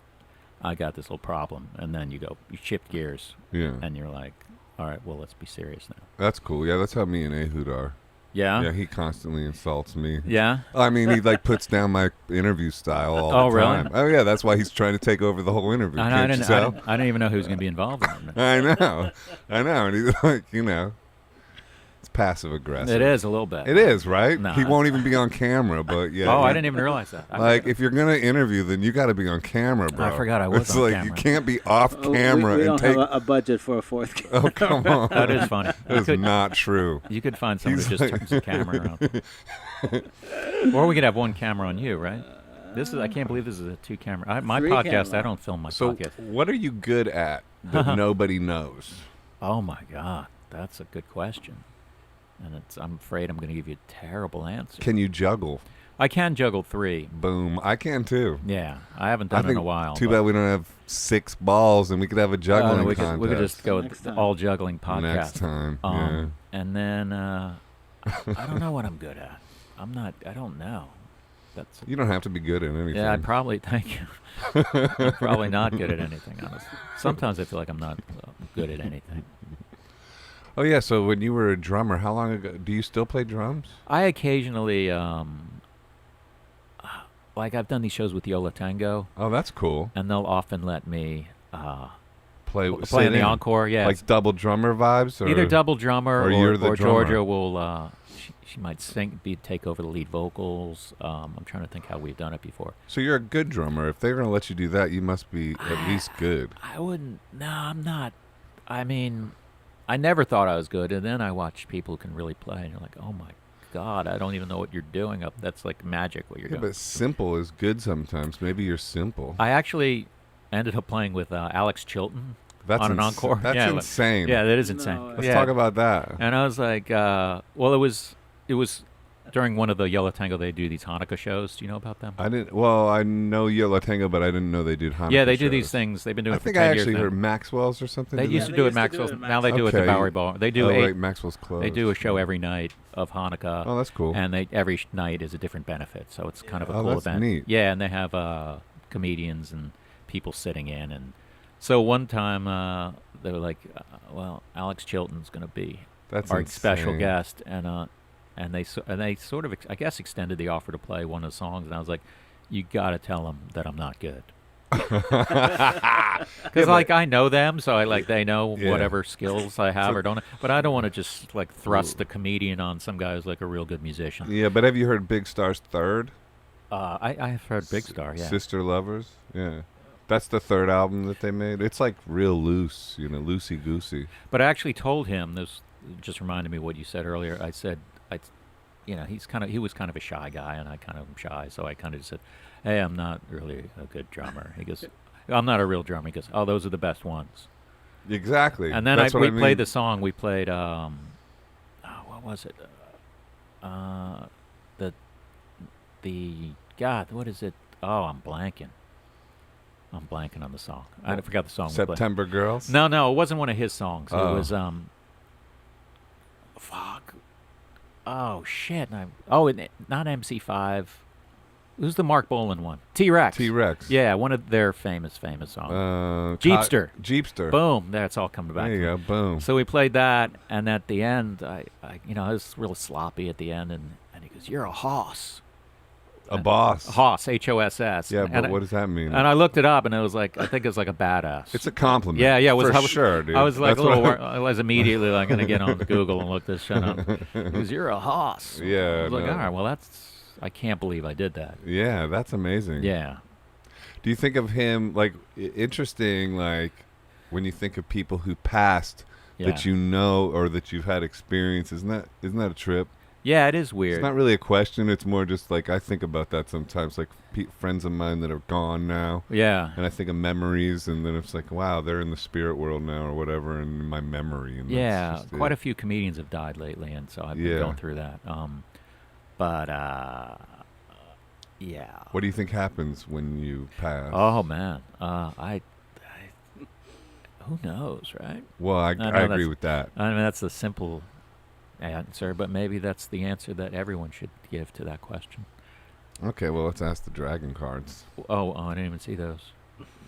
Speaker 2: "I got this little problem," and then you shift gears, and you're like, "All right, well, let's be serious now."
Speaker 1: That's cool. Yeah, that's how me and Ehud are.
Speaker 2: Yeah?
Speaker 1: Yeah, he constantly insults me.
Speaker 2: Yeah?
Speaker 1: I mean, he puts down my interview style all the time.
Speaker 2: Really?
Speaker 1: Oh, yeah, that's why he's trying to take over the whole interview.
Speaker 2: I didn't even know who was going to be involved in it.
Speaker 1: I know. And he's like, it's passive aggressive.
Speaker 2: It is a little bit.
Speaker 1: It is, right?
Speaker 2: No,
Speaker 1: he won't even be on camera, but yeah.
Speaker 2: Oh, I didn't even realize that.
Speaker 1: If you're going to interview, then you got to be on camera, bro.
Speaker 2: I forgot I was on camera.
Speaker 1: You can't be off camera
Speaker 3: we
Speaker 1: and
Speaker 3: don't have a budget for a fourth camera.
Speaker 1: Oh, come on.
Speaker 2: That is funny.
Speaker 1: That is not true.
Speaker 2: You could find someone who just turns the camera on. Or we could have one camera on you, right? I can't believe this is a 2-camera. My podcast, I don't film my podcast.
Speaker 1: So what are you good at that nobody knows?
Speaker 2: Oh, my God. That's a good question. And I'm afraid I'm going to give you a terrible answer.
Speaker 1: Can you juggle?
Speaker 2: I can juggle 3.
Speaker 1: Boom. I can too.
Speaker 2: Yeah. I haven't done it in a while.
Speaker 1: Too bad we don't have 6 balls and we could have a juggling contest.
Speaker 2: We could just go with the all juggling podcast.
Speaker 1: Next time. Yeah.
Speaker 2: And then I don't know what I'm good at. I don't know.
Speaker 1: You don't have to be good at anything.
Speaker 2: Yeah, thank you. I'm probably not good at anything, honestly. Sometimes I feel like I'm not good at anything.
Speaker 1: Oh, yeah, so when you were a drummer, how long ago? Do you still play drums?
Speaker 2: I occasionally, like I've done these shows with Yola Tango.
Speaker 1: Oh, that's cool.
Speaker 2: And they'll often let me
Speaker 1: play
Speaker 2: in the encore. Yeah,
Speaker 1: like double drummer vibes, or
Speaker 2: either double drummer
Speaker 1: or you're the
Speaker 2: or
Speaker 1: drummer.
Speaker 2: Georgia will. She might take over the lead vocals. I'm trying to think how we've done it before.
Speaker 1: So you're a good drummer. If they're going to let you do that, you must be at least good.
Speaker 2: I wouldn't. No, I'm not. I mean, I never thought I was good, and then I watch people who can really play, and you're like, oh my God, I don't even know what you're doing. That's like magic what you're doing.
Speaker 1: But simple is good sometimes. Maybe you're simple.
Speaker 2: I actually ended up playing with Alex Chilton on an encore.
Speaker 1: That's insane.
Speaker 2: Yeah, that is insane.
Speaker 1: Let's talk about that.
Speaker 2: And I was like, well, it was during one of the Yola Tango. They do these Hanukkah shows. Do you know about them?
Speaker 1: I didn't. Well, I know Yola Tango, but I didn't know they did Hanukkah.
Speaker 2: Yeah, they
Speaker 1: shows.
Speaker 2: do these things. They've been doing.
Speaker 1: I
Speaker 2: it for
Speaker 1: think
Speaker 2: 10
Speaker 1: I
Speaker 2: years
Speaker 1: actually
Speaker 2: now.
Speaker 1: heard Maxwell's or something.
Speaker 2: They used to do it at Maxwell's. Now they do it at the Bowery Bar. They do
Speaker 1: right, Maxwell's closed.
Speaker 2: They do a show every night of Hanukkah.
Speaker 1: Oh, that's cool.
Speaker 2: And every night is a different benefit, so it's kind of a cool
Speaker 1: that's
Speaker 2: event.
Speaker 1: Neat.
Speaker 2: Yeah, and they have comedians and people sitting in, and so one time they were like, "Well, Alex Chilton's going to be our special guest," and they sort of I guess extended the offer to play one of the songs, and I was like, "You got to tell them that I'm not good." Because I know them, so they know whatever skills I have or don't. But I don't want to just thrust the comedian on some guy who's like a real good musician.
Speaker 1: Yeah, but have you heard Big Star's third?
Speaker 2: I've heard Big Star. Yeah,
Speaker 1: Sister Lovers. Yeah, that's the third album that they made. It's like real loose, loosey goosey.
Speaker 2: But I actually told him this. Just reminded me what you said earlier. I said, he was kind of a shy guy, and I kind of am shy, so I kind of said, "Hey, I'm not really a good drummer." He goes, "I'm not a real drummer." He goes, "Oh, those are the best ones."
Speaker 1: Exactly.
Speaker 2: And then we played the song. We played, what was it? God, what is it? Oh, I'm blanking on the song. I forgot the song.
Speaker 1: September Girls?
Speaker 2: No, it wasn't one of his songs.
Speaker 1: Oh.
Speaker 2: It was, fuck. Oh, shit. Not MC5. Who's the Mark Bolan one? T-Rex.
Speaker 1: T-Rex.
Speaker 2: Yeah, one of their famous songs. Jeepster.
Speaker 1: Jeepster.
Speaker 2: Boom. That's all coming back.
Speaker 1: There you go. Boom.
Speaker 2: So we played that, and at the end, I was real sloppy at the end, and he goes, "You're a hoss."
Speaker 1: A boss.
Speaker 2: Hoss, H-O-S-S.
Speaker 1: Yeah, but what does that mean?
Speaker 2: And I looked it up, and it was I think it was like a badass.
Speaker 1: It's a compliment.
Speaker 2: Yeah.
Speaker 1: For sure, dude.
Speaker 2: I was like I was immediately going to get on Google and look this shit up. Because you're a hoss.
Speaker 1: Yeah.
Speaker 2: I was like, all right, well, I can't believe I did that.
Speaker 1: Yeah, that's amazing.
Speaker 2: Yeah.
Speaker 1: Do you think of him, interesting, when you think of people who passed that you know or that you've had experience, isn't that a trip?
Speaker 2: Yeah, it is weird.
Speaker 1: It's not really a question. It's more just I think about that sometimes, friends of mine that are gone now.
Speaker 2: Yeah.
Speaker 1: And I think of memories, and then it's wow, they're in the spirit world now or whatever, in my memory. And
Speaker 2: yeah, quite a few comedians have died lately, and so I've been going through that. Yeah.
Speaker 1: What do you think happens when you pass?
Speaker 2: Oh, man. Who knows, right?
Speaker 1: Well, I agree with that.
Speaker 2: I mean, that's the simple answer, but maybe that's the answer that everyone should give to that question.
Speaker 1: Okay, well, let's ask the dragon cards.
Speaker 2: Oh, I didn't even see those.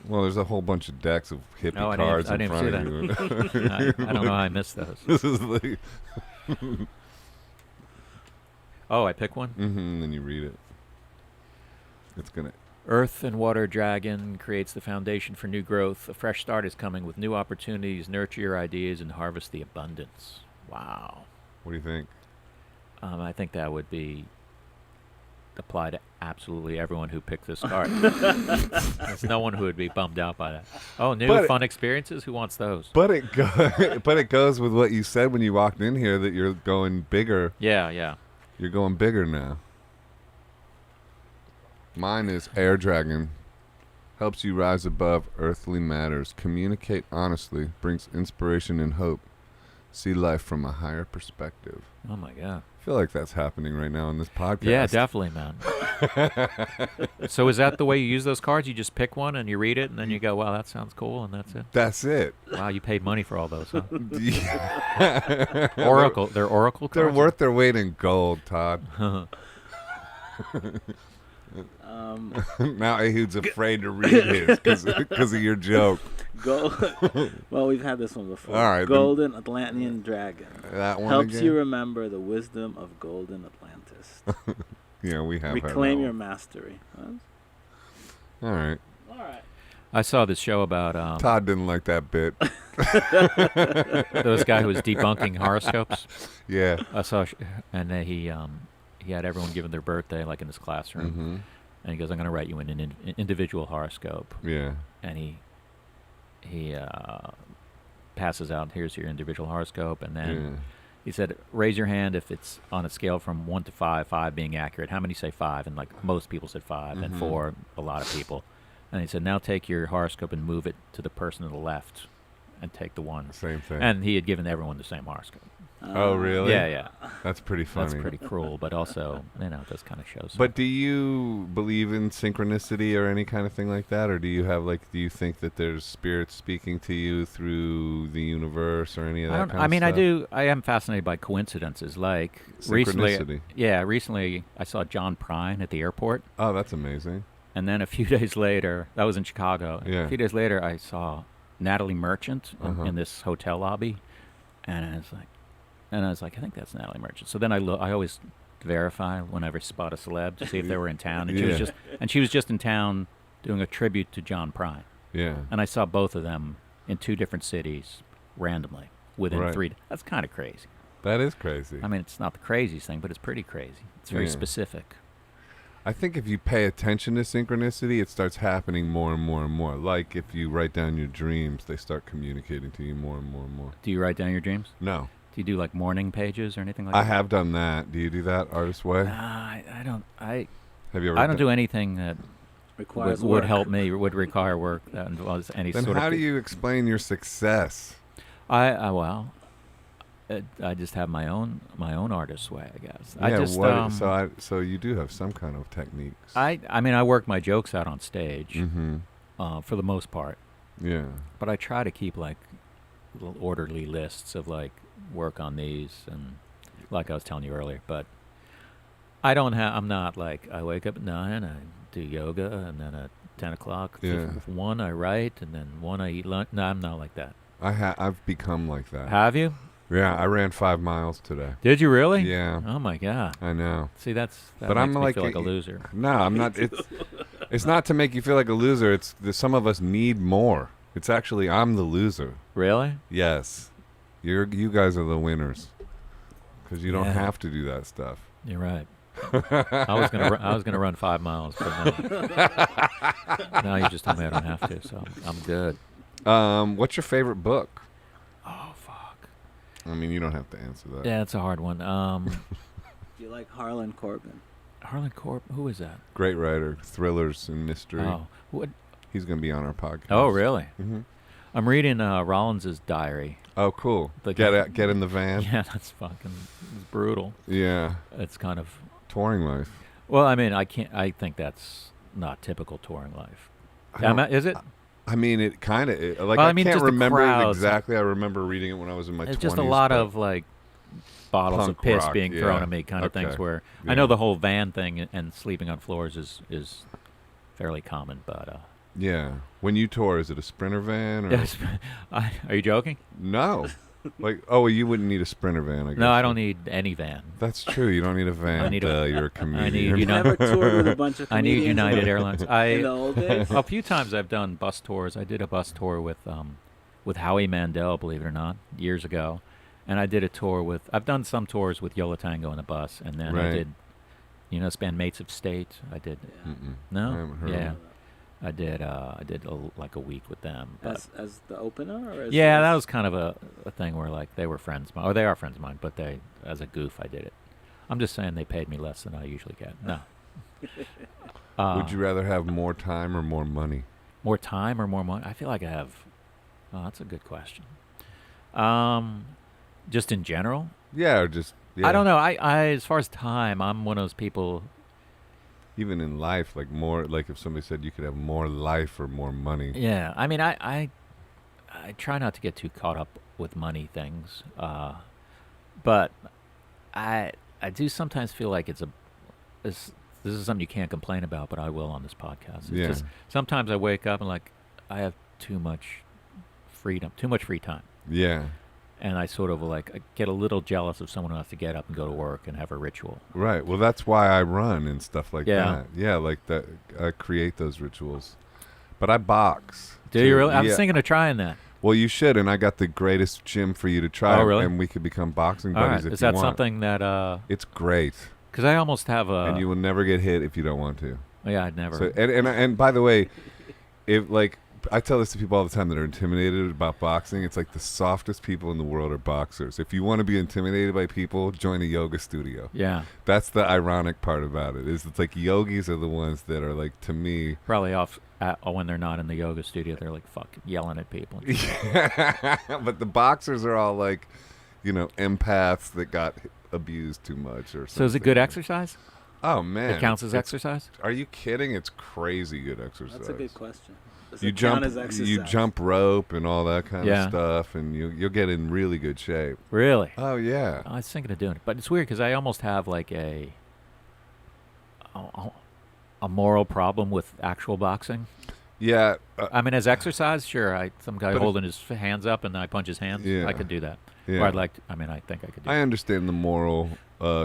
Speaker 1: Well, there's a whole bunch of decks of hippie cards in front of you.
Speaker 2: I don't know how I missed those.
Speaker 1: This is
Speaker 2: Oh, I pick one?
Speaker 1: Mm-hmm, then you read it. It's going to...
Speaker 2: Earth and water dragon creates the foundation for new growth. A fresh start is coming with new opportunities. Nurture your ideas and harvest the abundance. Wow.
Speaker 1: What do you think?
Speaker 2: I think that would apply to absolutely everyone who picked this card. There's no one who would be bummed out by that. Oh, fun experiences? Who wants those?
Speaker 1: But it goes with what you said when you walked in here, that you're going bigger.
Speaker 2: Yeah.
Speaker 1: You're going bigger now. Mine is Air Dragon. Helps you rise above earthly matters. Communicate honestly. Brings inspiration and hope. See life from a higher perspective.
Speaker 2: Oh, my God.
Speaker 1: I feel like that's happening right now in this podcast.
Speaker 2: Yeah, definitely, man. So is that the way you use those cards? You just pick one and you read it, and then you go, wow, that sounds cool, and that's it?
Speaker 1: That's it.
Speaker 2: Wow, you paid money for all those, huh?
Speaker 1: Yeah.
Speaker 2: Oracle. They're Oracle cards?
Speaker 1: They're worth their weight in gold, Todd. Now Ehud's afraid to read his because of your joke.
Speaker 3: Well, we've had this one before.
Speaker 1: All right,
Speaker 3: Golden Atlantean Dragon.
Speaker 1: That one
Speaker 3: helps
Speaker 1: again?
Speaker 3: you remember the wisdom of Golden Atlantis.
Speaker 1: Yeah, we have.
Speaker 3: Reclaim your mastery.
Speaker 1: All right.
Speaker 2: I saw this show about
Speaker 1: Todd didn't like that bit.
Speaker 2: those guy who was debunking horoscopes.
Speaker 1: Yeah.
Speaker 2: I saw, and then he had everyone giving their birthday like in his classroom, and he goes, "I'm going to write you an individual horoscope."
Speaker 1: Yeah.
Speaker 2: And he passes out, "Here's your individual horoscope," and then he said, "Raise your hand if it's on a scale from 1 to 5, 5 being accurate. How many say 5?" And like most people said 5, and 4, a lot of people. And he said, "Now take your horoscope and move it to the person to the left, and take the one."
Speaker 1: Same thing.
Speaker 2: And he had given everyone the same horoscope.
Speaker 1: Oh, really?
Speaker 2: Yeah.
Speaker 1: That's pretty funny.
Speaker 2: That's pretty cruel, but also, it does kind of show.
Speaker 1: But do you believe in synchronicity or any kind of thing like that, or do you think that there's spirits speaking to you through the universe or any of that kind of stuff?
Speaker 2: I mean, I do. I am fascinated by coincidences. Like recently, I saw John Prine at the airport.
Speaker 1: Oh, that's amazing.
Speaker 2: And then a few days later, that was in Chicago.
Speaker 1: Yeah.
Speaker 2: A few days later, I saw Natalie Merchant in this hotel lobby, and I was like, I think that's Natalie Merchant. So then I always verify whenever I spot a celeb to see if they were in town, and she was just in town doing a tribute to John Prine.
Speaker 1: Yeah.
Speaker 2: And I saw both of them in 2 different cities randomly within 3 days. That's kind of crazy.
Speaker 1: That is crazy.
Speaker 2: I mean, it's not the craziest thing, but it's pretty crazy. It's very specific.
Speaker 1: I think if you pay attention to synchronicity, it starts happening more and more and more. Like if you write down your dreams, they start communicating to you more and more and more.
Speaker 2: Do you write down your dreams?
Speaker 1: No.
Speaker 2: Do you do like morning pages or anything like that?
Speaker 1: I have done that. Do you do that, Artist Way?
Speaker 2: I don't.
Speaker 1: Have you ever?
Speaker 2: I don't do anything that would help me, would require work that involves any
Speaker 1: then
Speaker 2: sort of.
Speaker 1: How do you explain your success?
Speaker 2: I just have my own artist way, I guess.
Speaker 1: Yeah, so you do have some kind of techniques.
Speaker 2: I mean, I work my jokes out on stage, for the most part.
Speaker 1: Yeah.
Speaker 2: But I try to keep like little orderly lists of like work on these, and like I was telling you earlier. But I'm not like I wake up at 9, I do yoga, and then at 10 o'clock, 1 I write, and then 1 I eat lunch. No, I'm not like that.
Speaker 1: I've become like that.
Speaker 2: Have you?
Speaker 1: Yeah, I ran 5 miles today.
Speaker 2: Did you really?
Speaker 1: Yeah.
Speaker 2: Oh my God.
Speaker 1: I know.
Speaker 2: See, that
Speaker 1: but
Speaker 2: makes
Speaker 1: I'm
Speaker 2: me
Speaker 1: like
Speaker 2: feel like a loser.
Speaker 1: No, I'm not. It's not to make you feel like a loser. It's some of us need more. It's actually I'm the loser.
Speaker 2: Really?
Speaker 1: Yes. You guys are the winners because you don't have to do that stuff.
Speaker 2: You're right. I was gonna run 5 miles, but now you just told me I don't have to, so I'm good.
Speaker 1: What's your favorite book?
Speaker 2: Oh fuck.
Speaker 1: I mean, you don't have to answer that.
Speaker 2: Yeah, it's a hard one.
Speaker 3: Do you like Harlan Coben?
Speaker 2: Harlan Coben, who is that?
Speaker 1: Great writer, thrillers and mystery.
Speaker 2: Oh, what?
Speaker 1: He's going to be on our podcast.
Speaker 2: Oh, really?
Speaker 1: Mm-hmm.
Speaker 2: I'm reading Rollins's diary.
Speaker 1: Oh, cool. Get in the van.
Speaker 2: Yeah, it's brutal.
Speaker 1: Yeah.
Speaker 2: It's kind of
Speaker 1: touring life.
Speaker 2: Well, I mean, I think that's not typical touring life. Is it?
Speaker 1: I mean, it kind of
Speaker 2: I
Speaker 1: can't remember it exactly. I remember reading it when I was in my 20s.
Speaker 2: It's just a lot of like bottles of piss being thrown at me, kind of things. Where I know the whole van thing and sleeping on floors is fairly common, but
Speaker 1: yeah. When you tour, is it a Sprinter van? Or
Speaker 2: are you joking?
Speaker 1: No. You wouldn't need a Sprinter van, I guess.
Speaker 2: No, I don't need any van.
Speaker 1: That's true. You don't need a van. You're a comedian.
Speaker 3: You never toured with a bunch of comedians.
Speaker 2: I need United Airlines.
Speaker 3: In the old days?
Speaker 2: A few times I've done bus tours. I did a bus tour with Howie Mandel, believe it or not, years ago. And I did a tour I've done some tours with Yola Tango in a bus. And then I did, this band Mates of State. I did. No?
Speaker 1: I haven't heard of it.
Speaker 2: I did like a week with them.
Speaker 3: As the opener? Or
Speaker 2: that was kind of a thing where like they were friends of mine. Or they are friends of mine, but as a goof I did it. I'm just saying they paid me less than I usually get. No.
Speaker 1: Would you rather have more time or more money?
Speaker 2: More time or more money? I feel like I have... Oh, that's a good question. Just in general?
Speaker 1: Yeah, or just... Yeah.
Speaker 2: I don't know. I as far as time, I'm one of those people...
Speaker 1: Even in life, like more, like if somebody said you could have more life or more money.
Speaker 2: Yeah, I mean, I try not to get too caught up with money things, but I do sometimes feel like this is something you can't complain about, but I will on this podcast. It's just, sometimes I wake up and like I have too much freedom, too much free time.
Speaker 1: Yeah.
Speaker 2: And I sort of like I get a little jealous of someone who has to get up and go to work and have a ritual.
Speaker 1: Right. Well, that's why I run and stuff like
Speaker 2: Yeah.
Speaker 1: that. Yeah, like that. I create those rituals. But I box.
Speaker 2: Do you really? I was thinking of trying that.
Speaker 1: Well, you should, and I got the greatest gym for you to try.
Speaker 2: Oh, really?
Speaker 1: And we could become boxing
Speaker 2: All
Speaker 1: buddies
Speaker 2: right.
Speaker 1: if
Speaker 2: Is
Speaker 1: you
Speaker 2: that
Speaker 1: want.
Speaker 2: something that?
Speaker 1: It's great.
Speaker 2: Because I almost have a.
Speaker 1: And you will never get hit if you don't want to.
Speaker 2: Yeah, I'd never.
Speaker 1: So, and by the way, if like I tell this to people all the time that are intimidated about boxing, it's like the softest people in the world are boxers. If you want to be intimidated by people, join a yoga studio.
Speaker 2: Yeah.
Speaker 1: That's the ironic part about it. Is it's like yogis are the ones that are like, to me,
Speaker 2: Probably off when they're not in the yoga studio, they're like fucking yelling at people.
Speaker 1: but the boxers are all like, empaths that got abused too much or something.
Speaker 2: So is it good exercise?
Speaker 1: Oh man,
Speaker 2: It counts as exercise?
Speaker 1: Are you kidding? It's crazy good exercise.
Speaker 3: That's a good question. Does
Speaker 1: You
Speaker 3: it count
Speaker 1: jump,
Speaker 3: as exercise?
Speaker 1: you jump rope and all that kind
Speaker 2: Yeah.
Speaker 1: of stuff, and you'll get in really good shape.
Speaker 2: Really?
Speaker 1: Oh yeah.
Speaker 2: I was thinking of doing it, but it's weird because I almost have like a moral problem with actual boxing.
Speaker 1: Yeah.
Speaker 2: I mean, as exercise, sure. Some guy
Speaker 1: But
Speaker 2: holding his hands up and then I punch his hands.
Speaker 1: Yeah.
Speaker 2: I could do that.
Speaker 1: Yeah.
Speaker 2: Or I think I could do
Speaker 1: I
Speaker 2: that.
Speaker 1: understand the moral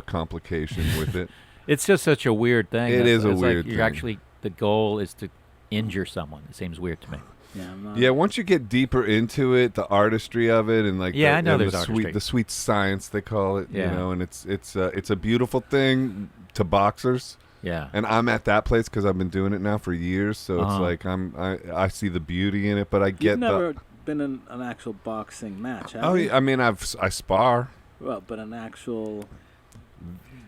Speaker 1: complication with it.
Speaker 2: It's just such a weird thing.
Speaker 1: It is a
Speaker 2: it's
Speaker 1: weird
Speaker 2: like
Speaker 1: thing.
Speaker 2: You're actually, the goal is to injure someone. It seems weird to me.
Speaker 3: Yeah, I'm not.
Speaker 1: Yeah, once you get deeper into it, the artistry of it, and like
Speaker 2: Yeah, I know
Speaker 1: and
Speaker 2: there's
Speaker 1: the
Speaker 2: artistry.
Speaker 1: the sweet science they call it,
Speaker 2: Yeah.
Speaker 1: and it's a beautiful thing to boxers.
Speaker 2: Yeah.
Speaker 1: And I'm at that place because I've been doing it now for years, so it's like I see the beauty in it, but I get
Speaker 3: You've never been in an actual boxing match, have you?
Speaker 1: yeah, I mean I spar.
Speaker 3: Well, but an actual...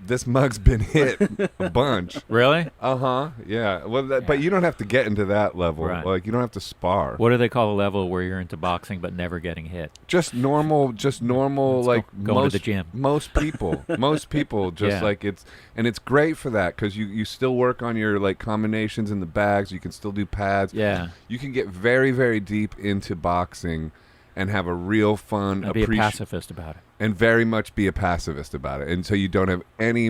Speaker 1: This mug's been hit a bunch.
Speaker 2: Really?
Speaker 1: Yeah. Well, but you don't have to get into that level.
Speaker 2: Right.
Speaker 1: Like you don't have to spar.
Speaker 2: What do they call a level where you're into boxing but never getting hit?
Speaker 1: Just normal. Like
Speaker 2: going
Speaker 1: most,
Speaker 2: to the gym.
Speaker 1: Most people just
Speaker 2: Yeah.
Speaker 1: like it's great for that because you still work on your like combinations in the bags. You can still do pads.
Speaker 2: Yeah.
Speaker 1: You can get very, very deep into boxing and have a real fun
Speaker 2: And be a pacifist about it.
Speaker 1: and very much be a pacifist about it. And so you don't have any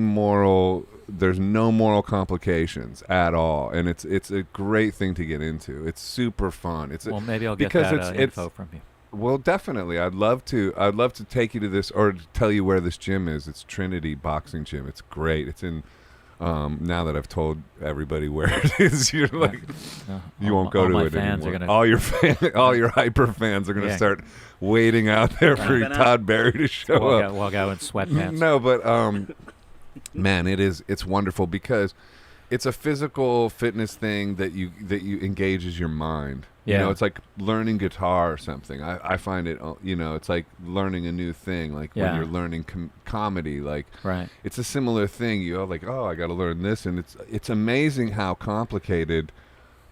Speaker 1: there's no moral complications at all. And it's a great thing to get into. It's super fun.
Speaker 2: Well, maybe I'll get
Speaker 1: because
Speaker 2: that info from you.
Speaker 1: Well, definitely. I'd love to take you to this or to tell you where this gym is. It's Trinity Boxing Gym. It's great. It's in now that I've told everybody where it is, you're like, you won't go to it anymore. All your hyper fans are gonna start waiting out there for Todd Barry to show up.
Speaker 2: Walk out in sweatpants.
Speaker 1: No, but man, it's wonderful because it's a physical fitness thing that you engages your mind.
Speaker 2: Yeah.
Speaker 1: It's like learning guitar or something. I find it, it's like learning a new thing. Like when you're learning comedy, like
Speaker 2: right.
Speaker 1: It's a similar thing. You're like, oh, I got to learn this, and it's amazing how complicated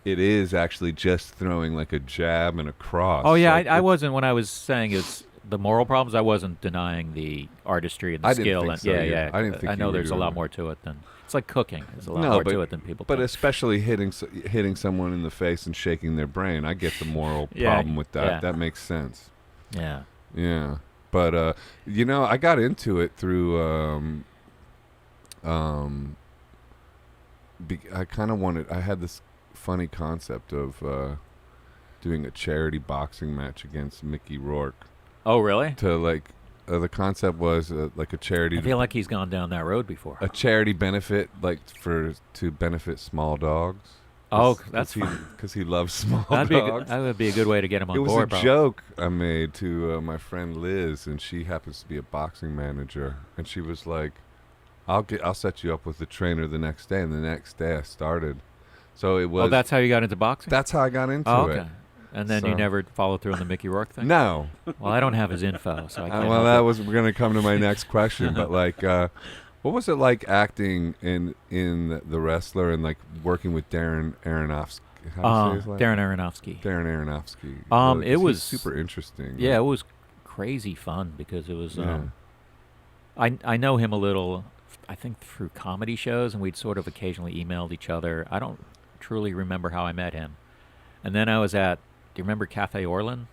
Speaker 1: it is actually just throwing like a jab and a cross.
Speaker 2: Oh yeah,
Speaker 1: like,
Speaker 2: I wasn't when I was saying it's the moral problems. I wasn't denying the artistry and the skill.
Speaker 1: Didn't think so either. I didn't think
Speaker 2: I know
Speaker 1: you were
Speaker 2: there's a
Speaker 1: doing
Speaker 2: lot
Speaker 1: that.
Speaker 2: more to it than it's like cooking. There's a lot more to it than people.
Speaker 1: But
Speaker 2: think.
Speaker 1: especially hitting someone in the face and shaking their brain, I get the moral problem with that.
Speaker 2: Yeah.
Speaker 1: That makes sense.
Speaker 2: Yeah.
Speaker 1: Yeah, but I got into it through I kind of wanted. I had this funny concept of doing a charity boxing match against Mickey Rourke.
Speaker 2: Oh really?
Speaker 1: To like, the concept was like a charity.
Speaker 2: I feel like he's gone down that road before.
Speaker 1: A charity benefit, like to benefit small dogs.
Speaker 2: Oh, that's fun.
Speaker 1: Because he loves small
Speaker 2: That
Speaker 1: dogs.
Speaker 2: would be a good way to get him on board.
Speaker 1: It was a joke I made to my friend Liz, and she happens to be a boxing manager, and she was like, "I'll set you up with the trainer the next day," and the next day I started. So it was.
Speaker 2: Oh, that's how you got into boxing?
Speaker 1: That's how I got into it.
Speaker 2: Okay. And then you never followed through on the Mickey Rourke thing?
Speaker 1: No.
Speaker 2: Well, I don't have his info, so I can't.
Speaker 1: Well, that was going to come to my next question, but like, what was it like acting in The Wrestler and like working with Darren Aronofsky? How do you say his last
Speaker 2: Darren
Speaker 1: name?
Speaker 2: Aronofsky.
Speaker 1: Darren Aronofsky.
Speaker 2: It was
Speaker 1: super interesting.
Speaker 2: Yeah, it was crazy fun because it was. I know him a little, I think through comedy shows, and we'd sort of occasionally emailed each other. I don't truly remember how I met him, and then I was at. Do you remember Cafe Orlin?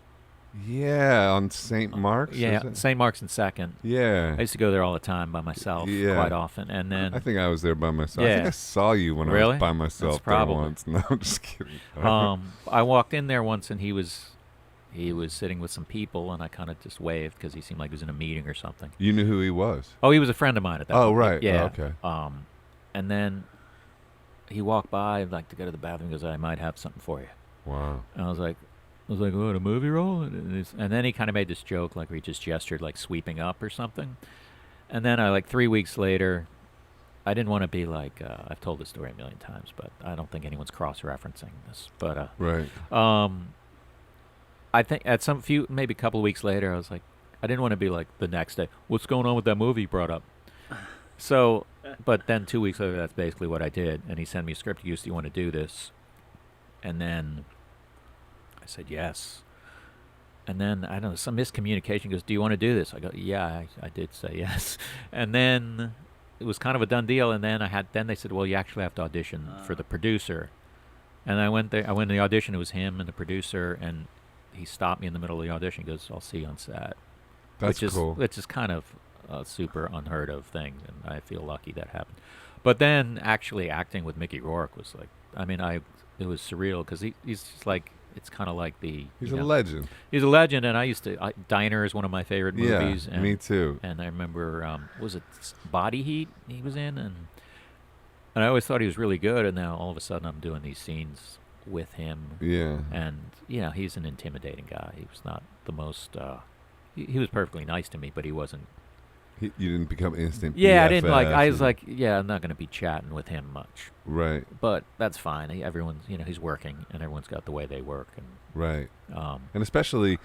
Speaker 1: Yeah, on St. Mark's.
Speaker 2: Yeah, St. Mark's and Second.
Speaker 1: Yeah,
Speaker 2: I used to go there all the time by myself, quite often, and then
Speaker 1: I think I was there by myself.
Speaker 2: Yeah.
Speaker 1: I think I saw you when I was by myself there once. No, I'm just kidding.
Speaker 2: I walked in there once, and he was he was sitting with some people, and I kind of just waved because he seemed like he was in a meeting or something.
Speaker 1: You knew who he was?
Speaker 2: Oh, he was a friend of mine at that point.
Speaker 1: Oh, right.
Speaker 2: Yeah.
Speaker 1: Oh, okay.
Speaker 2: And then he walked by, like to go to the bathroom, goes, I might have something for you.
Speaker 1: Wow.
Speaker 2: And I was like, what, a movie role? And then he kind of made this joke, like where he just gestured, like sweeping up or something. And then like 3 weeks later, I didn't want to be like, I've told this story a million times, but I don't think anyone's cross-referencing this. But
Speaker 1: right.
Speaker 2: I think at maybe a couple of weeks later, I was like, I didn't want to be like the next day, what's going on with that movie you brought up? So, but then 2 weeks later, that's basically what I did. And he sent me a script. He goes, do you want to do this? And then I said, yes. And then, I don't know, some miscommunication. He goes, do you want to do this? I go, yeah, I did say yes. And then it was kind of a done deal. And then then they said, well, you actually have to audition for the producer. And I went there. I went to the audition. It was him and the producer. And he stopped me in the middle of the audition. He goes, I'll see you on set.
Speaker 1: That's cool.
Speaker 2: Which is kind of a super unheard of thing, and I feel lucky that happened. But then actually acting with Mickey Rourke was like, I mean, it was surreal because he's just like, it's kind of like
Speaker 1: he's a legend.
Speaker 2: He's a legend, and Diner is one of my favorite movies.
Speaker 1: Yeah,
Speaker 2: and,
Speaker 1: me too.
Speaker 2: And I remember, was it Body Heat he was in? And I always thought he was really good, and now all of a sudden I'm doing these scenes with him.
Speaker 1: Yeah.
Speaker 2: And, he's an intimidating guy. He was not the most, he was perfectly nice to me, but he wasn't.
Speaker 1: You didn't become instant.
Speaker 2: Yeah, BFF. I didn't like. I was like, I'm not going to be chatting with him much.
Speaker 1: Right.
Speaker 2: But that's fine. Everyone's, he's working, and everyone's got the way they work. And
Speaker 1: right. And especially,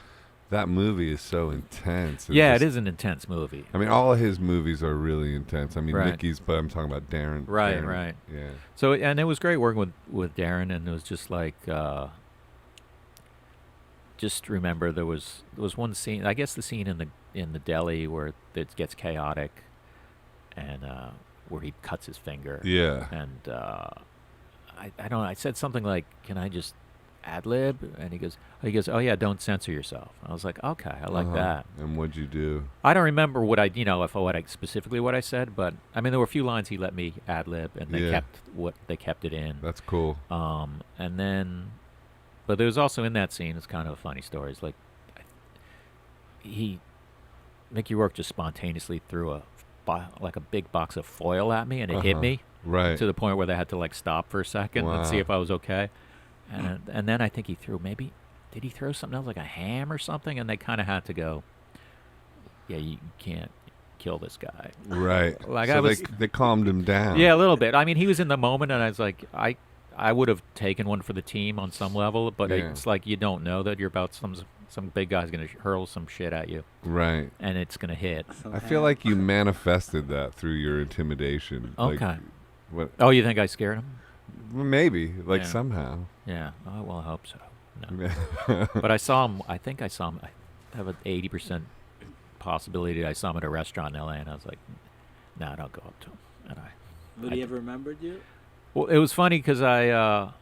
Speaker 1: that movie is so intense.
Speaker 2: Yeah, it is an intense movie.
Speaker 1: I mean, all of his movies are really intense. I mean,
Speaker 2: right.
Speaker 1: Mickey's, but I'm talking about Darren.
Speaker 2: Right,
Speaker 1: Darren.
Speaker 2: right.
Speaker 1: Yeah.
Speaker 2: So, and it was great working with Darren, and it was just like. Just remember there was one scene. I guess the scene in the deli where it gets chaotic, and where he cuts his finger.
Speaker 1: Yeah.
Speaker 2: And I don't know. I said something like, "Can I just ad lib?" And he goes, "Oh yeah, don't censor yourself." I was like, "Okay, I like that."
Speaker 1: And what'd you do?
Speaker 2: I don't remember what I specifically what I said, but I mean there were a few lines he let me ad lib, and they kept it in.
Speaker 1: That's cool.
Speaker 2: And then. But there was also in that scene, it's kind of a funny story. It's like Mickey Rourke just spontaneously threw a big box of foil at me, and it hit me
Speaker 1: right
Speaker 2: to the point where they had to like stop for a second and see if I was okay. And then I think did he throw something else like a ham or something? And they kind of had to go, yeah, you can't kill this guy.
Speaker 1: Right.
Speaker 2: Like
Speaker 1: so they calmed him down.
Speaker 2: Yeah, a little bit. I mean, he was in the moment, and I was like, I would have taken one for the team on some level, but it's like you don't know that you're about some big guy's going to hurl some shit at you.
Speaker 1: Right.
Speaker 2: And it's going to hit.
Speaker 1: I feel like you manifested that through your intimidation.
Speaker 2: Okay.
Speaker 1: What?
Speaker 2: Oh, you think I scared him?
Speaker 1: Maybe, somehow.
Speaker 2: Yeah. Oh, well, I hope so. No. But I saw him. I think I saw him. I have an 80% possibility that I saw him at a restaurant in L.A., and I was like, no, don't go up to him. And
Speaker 3: Would he have remembered you?
Speaker 2: Well, it was funny because I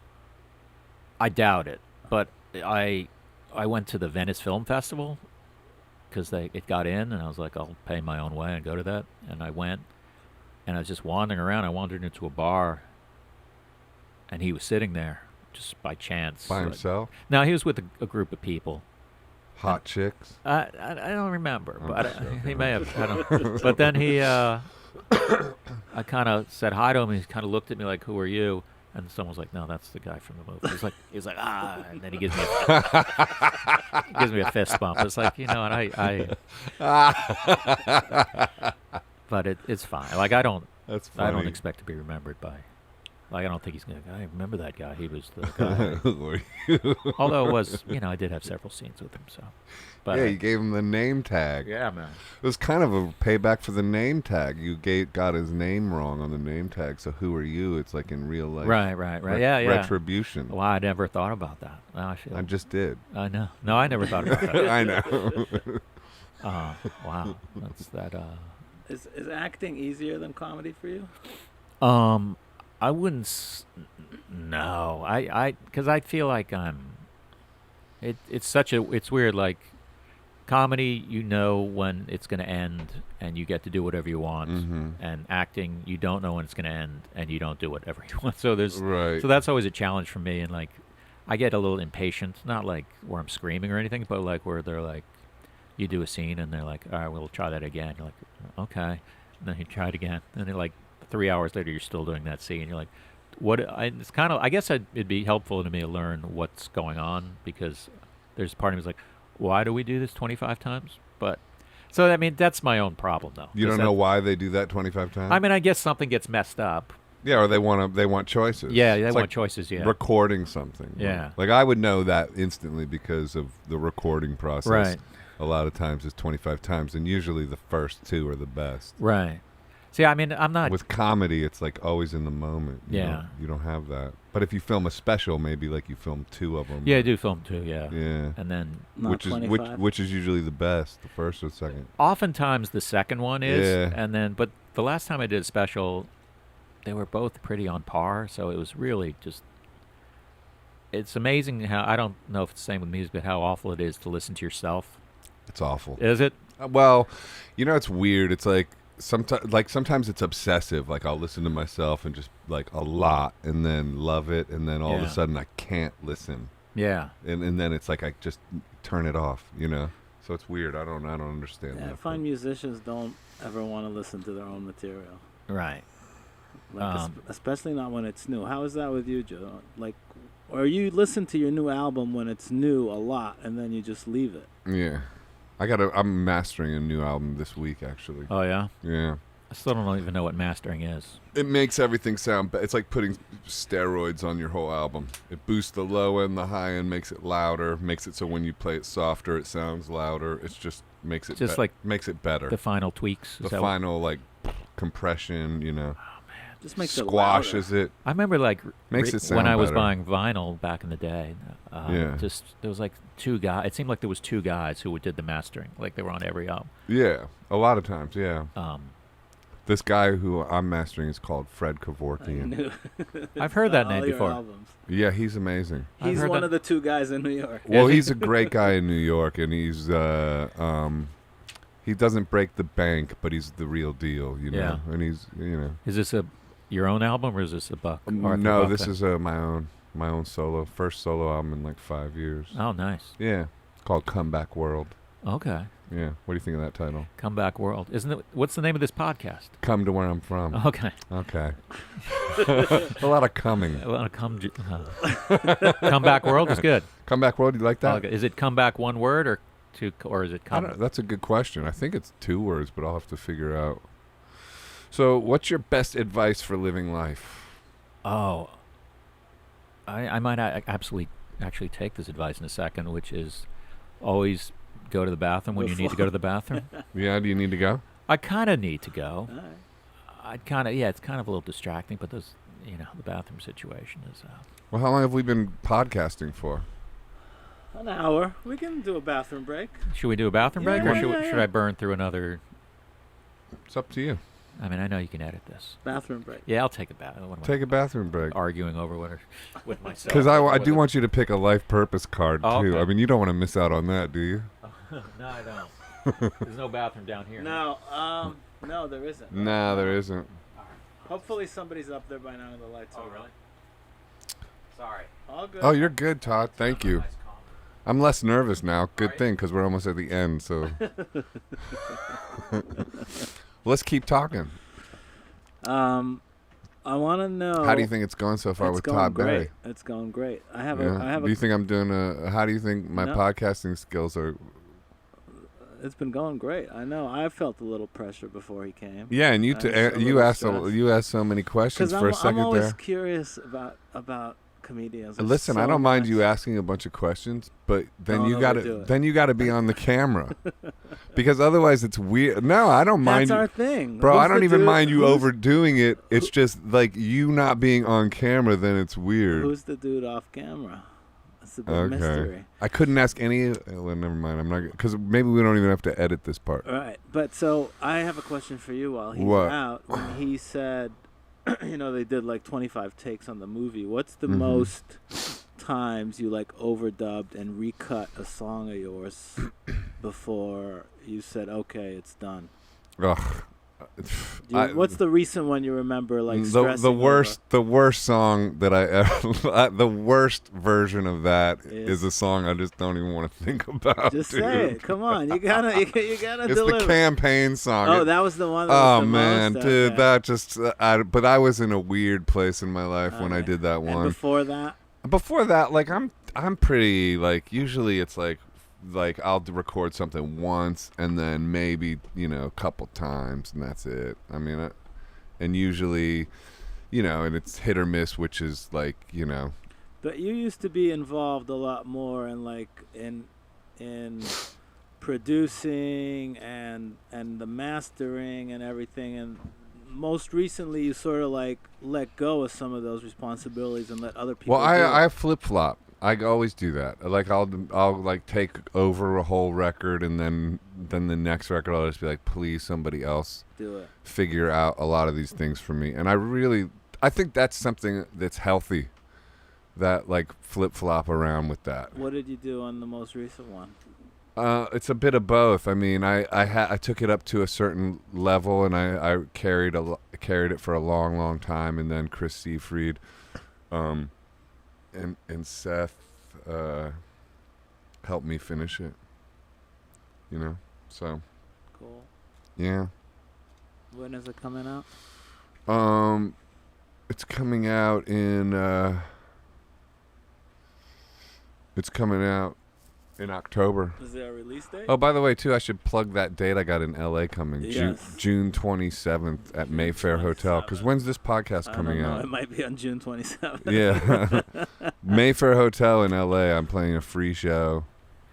Speaker 2: doubt it, but I went to the Venice Film Festival because it got in, and I was like, I'll pay my own way and go to that, and I went, and I was just wandering around. I wandered into a bar, and he was sitting there just by chance.
Speaker 1: By himself?
Speaker 2: No, he was with a group of people.
Speaker 1: Hot chicks?
Speaker 2: I don't remember, but he may have. I don't. But then he. I kind of said hi to him, and he kind of looked at me like, "Who are you?" And someone was like, "No, that's the guy from the movie." He's like, ah, and then he gives me a fist bump. It's like, and but it's fine. Like I don't expect to be remembered by. Like I don't think he's gonna. I remember that guy. He was the guy. Although it was, I did have several scenes with him. So, but
Speaker 1: yeah, you gave him the name tag.
Speaker 2: Yeah, man.
Speaker 1: It was kind of a payback for the name tag. You got his name wrong on the name tag. So who are you? It's like in real life.
Speaker 2: Right. Yeah.
Speaker 1: Retribution.
Speaker 2: Well, I never thought about that.
Speaker 1: I just did.
Speaker 2: I know. No, I never thought about that.
Speaker 1: I know.
Speaker 2: Wow. That's that.
Speaker 3: Is acting easier than comedy for you?
Speaker 2: I wouldn't. No, because I feel like it's weird. Like comedy, when it's going to end, and you get to do whatever you want.
Speaker 1: Mm-hmm.
Speaker 2: And acting, you don't know when it's going to end, and you don't do whatever you want. So
Speaker 1: right.
Speaker 2: So that's always a challenge for me. And like, I get a little impatient, not like where I'm screaming or anything, but like where they're like, you do a scene and they're like, all right, we'll try that again. You're like, okay. And then you try it again. And then like 3 hours later, you're still doing that scene. You're like, it's kind of, I guess it'd be helpful to me to learn what's going on, because there's a part of me that's like, why do we do this 25 times? But, so I mean, that's my own problem though.
Speaker 1: You don't know why they do that 25 times?
Speaker 2: I mean, I guess something gets messed up.
Speaker 1: Yeah, or they want choices.
Speaker 2: Yeah, they want choices, yeah.
Speaker 1: Recording something.
Speaker 2: Yeah.
Speaker 1: Like I would know that instantly because of the recording process.
Speaker 2: Right.
Speaker 1: A lot of times it's 25 times, and usually the first 2 are the best.
Speaker 2: Right. See, I mean, I'm not...
Speaker 1: With comedy, it's like always in the moment. You don't have that. But if you film a special, maybe like you film 2 of them.
Speaker 2: Yeah, I do film 2, yeah.
Speaker 1: Yeah.
Speaker 2: And then...
Speaker 1: Which is usually the best, the first or second?
Speaker 2: Oftentimes the second one is.
Speaker 1: Yeah.
Speaker 2: And then, but the last time I did a special, they were both pretty on par, so it was really just... It's amazing how... I don't know if it's the same with music, but how awful it is to listen to yourself.
Speaker 1: It's awful.
Speaker 2: Is it?
Speaker 1: Well, it's weird. It's like... Sometimes it's obsessive. Like I'll listen to myself and just like a lot, and then love it, and then all of a sudden I can't listen.
Speaker 2: Yeah.
Speaker 1: And then it's like I just turn it off. So it's weird. I don't understand that.
Speaker 3: I find musicians don't ever want to listen to their own material.
Speaker 2: Right.
Speaker 3: Like especially not when it's new. How is that with you, Joe? Like, or you listen to your new album when it's new a lot, and then you just leave it.
Speaker 1: Yeah. I'm mastering a new album this week, actually.
Speaker 2: Oh, yeah?
Speaker 1: Yeah.
Speaker 2: I still don't even know what mastering is.
Speaker 1: It makes everything sound better. It's like putting steroids on your whole album. It boosts the low end, the high end, makes it louder, makes it so when you play it softer, it sounds louder. It's just makes it makes it better.
Speaker 2: The final tweaks.
Speaker 1: The final like compression,
Speaker 3: Just makes
Speaker 1: squashes
Speaker 3: it.
Speaker 1: It.
Speaker 2: I remember like
Speaker 1: makes it sound
Speaker 2: when I was
Speaker 1: better.
Speaker 2: buying vinyl back in the day. Just there was like 2 guys. It seemed like there was 2 guys who did the mastering. Like they were on every album.
Speaker 1: Yeah, a lot of times. Yeah. This guy who I'm mastering is called Fred Kevorkian.
Speaker 2: I've heard that name before.
Speaker 3: Albums.
Speaker 1: Yeah, he's amazing.
Speaker 3: He's one of the 2 guys in New York.
Speaker 1: Well, he's a great guy in New York, and he's he doesn't break the bank, but he's the real deal,
Speaker 2: Yeah.
Speaker 1: And he's,
Speaker 2: Is this your own album, or is this a Buck?
Speaker 1: No, this is my own first solo album in like 5 years.
Speaker 2: Oh, nice.
Speaker 1: Yeah, it's called Comeback World.
Speaker 2: Okay.
Speaker 1: Yeah. What do you think of that title?
Speaker 2: Comeback World. Isn't it? What's the name of this podcast?
Speaker 1: Come to Where I'm From.
Speaker 2: Okay.
Speaker 1: Okay. A lot of coming.
Speaker 2: A lot of Comeback World is good.
Speaker 1: Comeback World, you like that?
Speaker 2: Is it comeback one word or 2, or is it comeback?
Speaker 1: That's a good question. I think it's 2 words, but I'll have to figure out. So, what's your best advice for living life?
Speaker 2: Oh, I might absolutely actually take this advice in a second, which is always go to the bathroom when you need to go to the bathroom.
Speaker 1: Yeah, do you need to go?
Speaker 2: I kind of need to go.
Speaker 3: All right.
Speaker 2: It's kind of a little distracting, but the bathroom situation is...
Speaker 1: Well, how long have we been podcasting for?
Speaker 3: An hour. We can do a bathroom break.
Speaker 2: Should we do a bathroom break, or should I burn through another...
Speaker 1: It's up to you.
Speaker 2: I mean, I know you can edit this.
Speaker 3: Bathroom break.
Speaker 2: Yeah, I'll take a bath.
Speaker 1: Take a bathroom break.
Speaker 2: Arguing over with myself.
Speaker 1: Because I do want you to pick a life purpose card, too.
Speaker 2: Okay.
Speaker 1: I mean, you don't want to miss out on that, do you?
Speaker 2: No, I don't. There's no bathroom down here.
Speaker 3: No, no, there isn't.
Speaker 1: No, there isn't.
Speaker 3: Hopefully somebody's up there by now and the lights are on.
Speaker 2: Really? Sorry.
Speaker 3: All good.
Speaker 1: Oh, you're good, Todd. Thank you.
Speaker 2: Nice comment.
Speaker 1: I'm less nervous now. Good
Speaker 2: Right.
Speaker 1: thing, because we're almost at the end, so... Let's keep talking.
Speaker 3: I want to know.
Speaker 1: How do you think it's going so far
Speaker 3: It's
Speaker 1: with
Speaker 3: going
Speaker 1: Todd
Speaker 3: great.
Speaker 1: Barry?
Speaker 3: It's going great. I have
Speaker 1: Yeah. Do you think I'm doing how do you think my
Speaker 3: No.
Speaker 1: podcasting skills are?
Speaker 3: It's been going great. I know. I felt a little pressure before he came.
Speaker 1: Yeah, and you
Speaker 3: I was a
Speaker 1: you
Speaker 3: little
Speaker 1: asked
Speaker 3: stressed.
Speaker 1: you asked so many questions
Speaker 3: Because
Speaker 1: for a second
Speaker 3: I'm always
Speaker 1: there.
Speaker 3: curious about comedians. It's
Speaker 1: Listen, I
Speaker 3: so
Speaker 1: don't mind you
Speaker 3: nice.
Speaker 1: asking a bunch of questions, but then
Speaker 3: Don't
Speaker 1: you
Speaker 3: overdo it.
Speaker 1: got to be on the camera, because otherwise it's weird. No, I don't mind.
Speaker 3: That's our thing,
Speaker 1: Bro. I
Speaker 3: Who's
Speaker 1: don't
Speaker 3: the
Speaker 1: even
Speaker 3: dude-
Speaker 1: mind you
Speaker 3: who's-
Speaker 1: overdoing it. It's just like you not being on camera. Then it's weird.
Speaker 3: Who's the dude off camera? That's the big
Speaker 1: Okay.
Speaker 3: mystery.
Speaker 1: I couldn't ask any. Well, never mind. I'm not because maybe we don't even have to edit this part.
Speaker 3: All right, but so I have a question for you while he's
Speaker 1: What?
Speaker 3: out. When he said, they did like 25 takes on the movie. What's the
Speaker 1: Mhm.
Speaker 3: most times you like overdubbed and recut a song of yours before you said, okay, it's done?
Speaker 1: Ugh.
Speaker 3: What's the recent one you remember? Like
Speaker 1: the worst song that I ever. The worst version of that is a song I just don't even want to think about.
Speaker 3: Just say it. Come on, you gotta
Speaker 1: It's
Speaker 3: deliver.
Speaker 1: the campaign song.
Speaker 3: Oh, that was the one. That was the
Speaker 1: man,
Speaker 3: most,
Speaker 1: dude,
Speaker 3: okay.
Speaker 1: that just. But I was in a weird place in my life when I did that one.
Speaker 3: And before that.
Speaker 1: Before that, like I'm pretty like usually it's like I'll record something once and then maybe a couple times and that's it. I mean, and usually, and it's hit or miss, which is like
Speaker 3: But you used to be involved a lot more in like in producing and the mastering and everything, and most recently you sort of like let go of some of those responsibilities and let other people.
Speaker 1: Well, I flip-flop. I always do that. Like I'll like take over a whole record and then the next record I'll just be like, please somebody else
Speaker 3: do it.
Speaker 1: Figure out a lot of these things for me. And I think that's something that's healthy. That like flip-flop around with that.
Speaker 3: What did you do on the most recent one?
Speaker 1: It's a bit of both. I mean, I took it up to a certain level, and I carried it for a long, long time, and then Chris Seafried, and Seth, helped me finish it. So.
Speaker 3: Cool.
Speaker 1: Yeah.
Speaker 3: When is it coming out?
Speaker 1: It's coming out in. It's coming out in October.
Speaker 3: Is there a release date?
Speaker 1: Oh, by the way, too, I should plug that date I got in L.A. coming.
Speaker 3: Yes.
Speaker 1: June 27th at Mayfair Hotel. Because when's this podcast coming out?
Speaker 3: It might be on June 27th.
Speaker 1: Yeah. Mayfair Hotel in L.A. I'm playing a free show.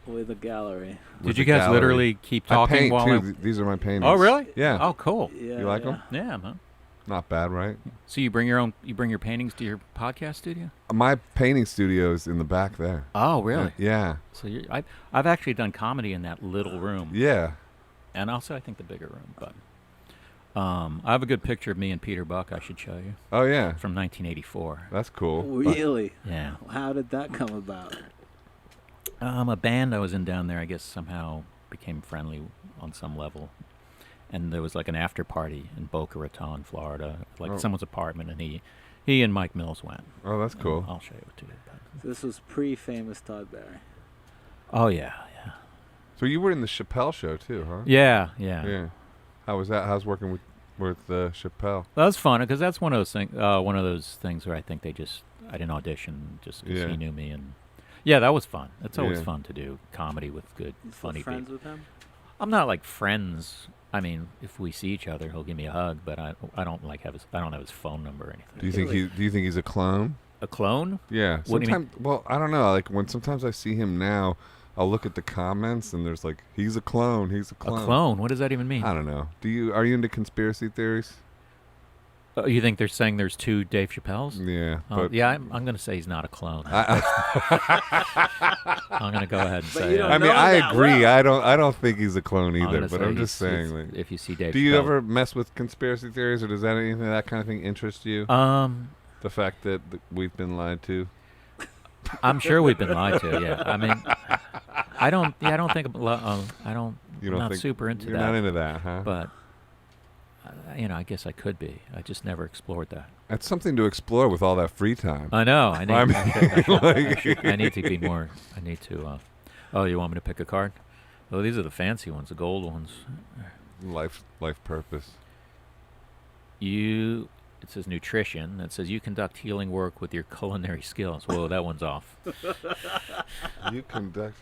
Speaker 3: With a gallery.
Speaker 2: Did you guys literally keep talking
Speaker 1: I paint
Speaker 2: while
Speaker 1: too. These are my paintings.
Speaker 2: Oh, really?
Speaker 1: Yeah.
Speaker 2: Oh, cool.
Speaker 1: Yeah, you like them?
Speaker 2: Yeah, man.
Speaker 1: Not bad, right?
Speaker 2: So you bring your paintings to your podcast studio?
Speaker 1: My painting studio is in the back there.
Speaker 2: Oh, really?
Speaker 1: Yeah.
Speaker 2: So I've actually done comedy in that little room.
Speaker 1: Yeah.
Speaker 2: And also I think the bigger room, but I have a good picture of me and Peter Buck I should show you.
Speaker 1: Oh, yeah.
Speaker 2: From 1984.
Speaker 1: That's cool.
Speaker 3: Really?
Speaker 2: Yeah.
Speaker 3: How did that come about?
Speaker 2: A band I was in down there, I guess, somehow became friendly on some level. And there was like an after party in Boca Raton, Florida, like someone's apartment, and he and Mike Mills went.
Speaker 1: Oh, that's cool.
Speaker 2: I'll show you it to you.
Speaker 3: So this was pre-famous Todd Barry.
Speaker 2: Oh yeah.
Speaker 1: So you were in the Chappelle show too, huh?
Speaker 2: Yeah.
Speaker 1: How was that? How's working with Chappelle?
Speaker 2: That was fun because that's one of those things where I think I didn't audition just because he knew me, and that was fun. It's always fun to do comedy with good, funny people.
Speaker 3: Friends with him?
Speaker 2: I'm not like friends. I mean, if we see each other, he'll give me a hug, but I don't have his phone number or anything.
Speaker 1: Do you think he's a clone?
Speaker 2: A clone?
Speaker 1: Yeah.
Speaker 2: What do you mean?
Speaker 1: Well, I don't know. Like sometimes I see him now, I'll look at the comments and there's like, he's a clone. He's a clone.
Speaker 2: A clone? What does that even mean?
Speaker 1: I don't know. Are you into conspiracy theories?
Speaker 2: You think they're saying there's two Dave Chappelles?
Speaker 1: Yeah.
Speaker 2: I'm going to say he's not a clone. I'm going to go ahead and say it.
Speaker 1: I mean, I agree. Well. I don't think he's a clone either, but I'm just saying. Like,
Speaker 2: if you see Dave
Speaker 1: Do you
Speaker 2: Chappelle,
Speaker 1: ever mess with conspiracy theories, or does that kind of thing interest you? The fact that we've been lied to?
Speaker 2: I'm sure we've been lied to, yeah. I mean, I don't think, I'm not super into that.
Speaker 1: You're not into that, huh?
Speaker 2: But, I guess I could be. I just never explored that.
Speaker 1: That's something to explore with all that free time.
Speaker 2: I know. I need to be more. I need to. Oh, you want me to pick a card? Oh, these are the fancy ones, the gold ones.
Speaker 1: Life purpose.
Speaker 2: It says nutrition. It says you conduct healing work with your culinary skills. Whoa, that one's off.
Speaker 1: You conduct.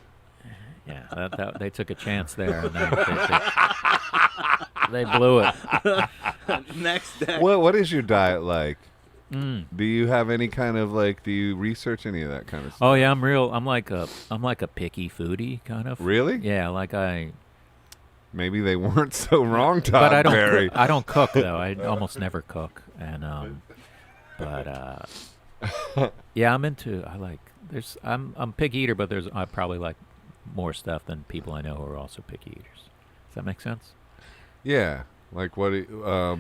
Speaker 2: Yeah, that they took a chance there. And they blew it.
Speaker 3: Next day.
Speaker 1: What is your diet like?
Speaker 2: Do
Speaker 1: you have any kind of do you research any of that kind of stuff?
Speaker 2: Oh yeah, I'm like a picky foodie kind of.
Speaker 1: Really?
Speaker 2: Yeah,
Speaker 1: Maybe they weren't so wrong, Todd Barry.
Speaker 2: I don't cook though. I almost never cook, and yeah, I'm picky eater, but I probably like more stuff than people I know who are also picky eaters. Does that make sense?
Speaker 1: Yeah. Like what?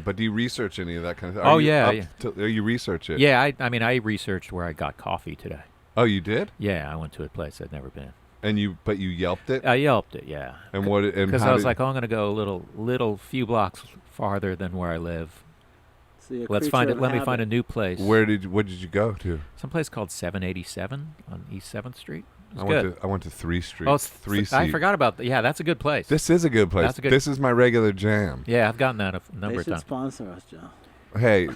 Speaker 1: But do you research any of that kind of
Speaker 2: stuff?
Speaker 1: You research it?
Speaker 2: Yeah, I researched where I got coffee today.
Speaker 1: Oh, you did?
Speaker 2: Yeah, I went to a place I'd never been.
Speaker 1: But you Yelped it?
Speaker 2: I Yelped it, yeah.
Speaker 1: And what?
Speaker 2: Because I was like, I'm going to go a little few blocks farther than where I live.
Speaker 3: So you're a
Speaker 2: Let
Speaker 3: creature of
Speaker 2: me find a
Speaker 3: habit.
Speaker 2: new place.
Speaker 1: What did you go to?
Speaker 2: Some place called 787 on East 7th Street. It's
Speaker 1: I
Speaker 2: good.
Speaker 1: went to 3 Street.
Speaker 2: Oh, it's
Speaker 1: 3 Seat.
Speaker 2: I forgot about that. Yeah, that's a good place.
Speaker 1: This is a good place. This is my regular jam.
Speaker 2: Yeah, I've gotten that a number
Speaker 3: They
Speaker 2: of
Speaker 3: should
Speaker 2: times.
Speaker 3: sponsor us, Joe.
Speaker 1: Hey,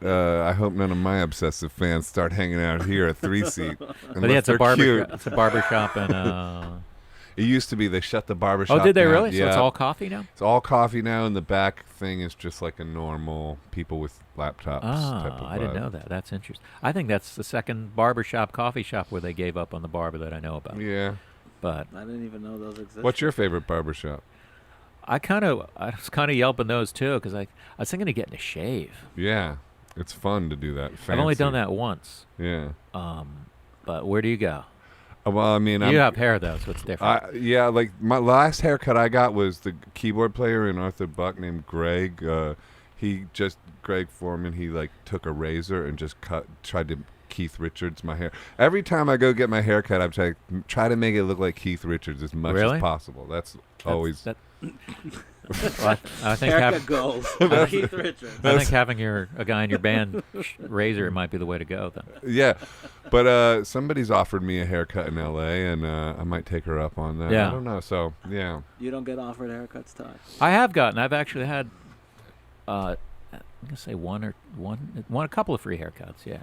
Speaker 1: I hope none of my obsessive fans start hanging out here at 3 Seat.
Speaker 2: But yeah, it's a barber. It's a barber shop, and
Speaker 1: it used to be they shut the barber shop.
Speaker 2: oh, did they
Speaker 1: down.
Speaker 2: really?
Speaker 1: Yeah.
Speaker 2: So it's all coffee now.
Speaker 1: It's all coffee now, and the back thing is just like a normal people with laptops. type of
Speaker 2: I didn't
Speaker 1: vibe.
Speaker 2: know that. That's interesting. I think that's the second barber shop, coffee shop where they gave up on the barber that I know about.
Speaker 1: Yeah.
Speaker 2: But
Speaker 3: I didn't even know those existed.
Speaker 1: What's your favorite barber shop?
Speaker 2: I was kind of yelping those too because I was thinking of getting a shave.
Speaker 1: Yeah, it's fun to do that.
Speaker 2: I've only done
Speaker 1: Fancy.
Speaker 2: that once.
Speaker 1: Yeah.
Speaker 2: But where do you go?
Speaker 1: Well, I mean,
Speaker 2: You have hair though, so it's different.
Speaker 1: yeah, like my last haircut I got was the keyboard player in Arthur Buck named Greg. Greg Foreman. He like took a razor and just tried to Keith Richards my hair. Every time I go get my hair cut, I try to make it look like Keith Richards as much as possible. That's always.
Speaker 2: Well, I think
Speaker 3: haircut goals. Keith Richards.
Speaker 2: I think having a guy in your band razor might be the way to go then.
Speaker 1: Yeah, but somebody's offered me a haircut in L.A. and I might take her up on that.
Speaker 2: Yeah.
Speaker 1: I don't know. So yeah.
Speaker 3: You don't get offered haircuts, Todd.
Speaker 2: I've actually had, I'm gonna say a couple of free haircuts. Yeah,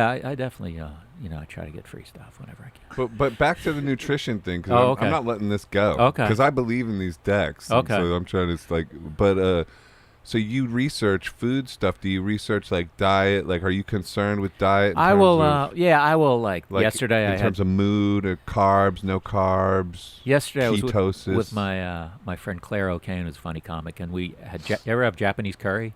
Speaker 2: I definitely, I try to get free stuff whenever I can.
Speaker 1: But back to the nutrition thing, because I'm not letting this go.
Speaker 2: Okay.
Speaker 1: Because I believe in these decks.
Speaker 2: Okay.
Speaker 1: So I'm trying to so you research food stuff. Do you research like diet? Like, are you concerned with diet?
Speaker 2: I will. I will. Like yesterday,
Speaker 1: in terms of mood, or carbs, no carbs.
Speaker 2: Yesterday,
Speaker 1: ketosis.
Speaker 2: I was with my friend Claire O'Kane, who's a funny comic, and we had. You ever have Japanese curry?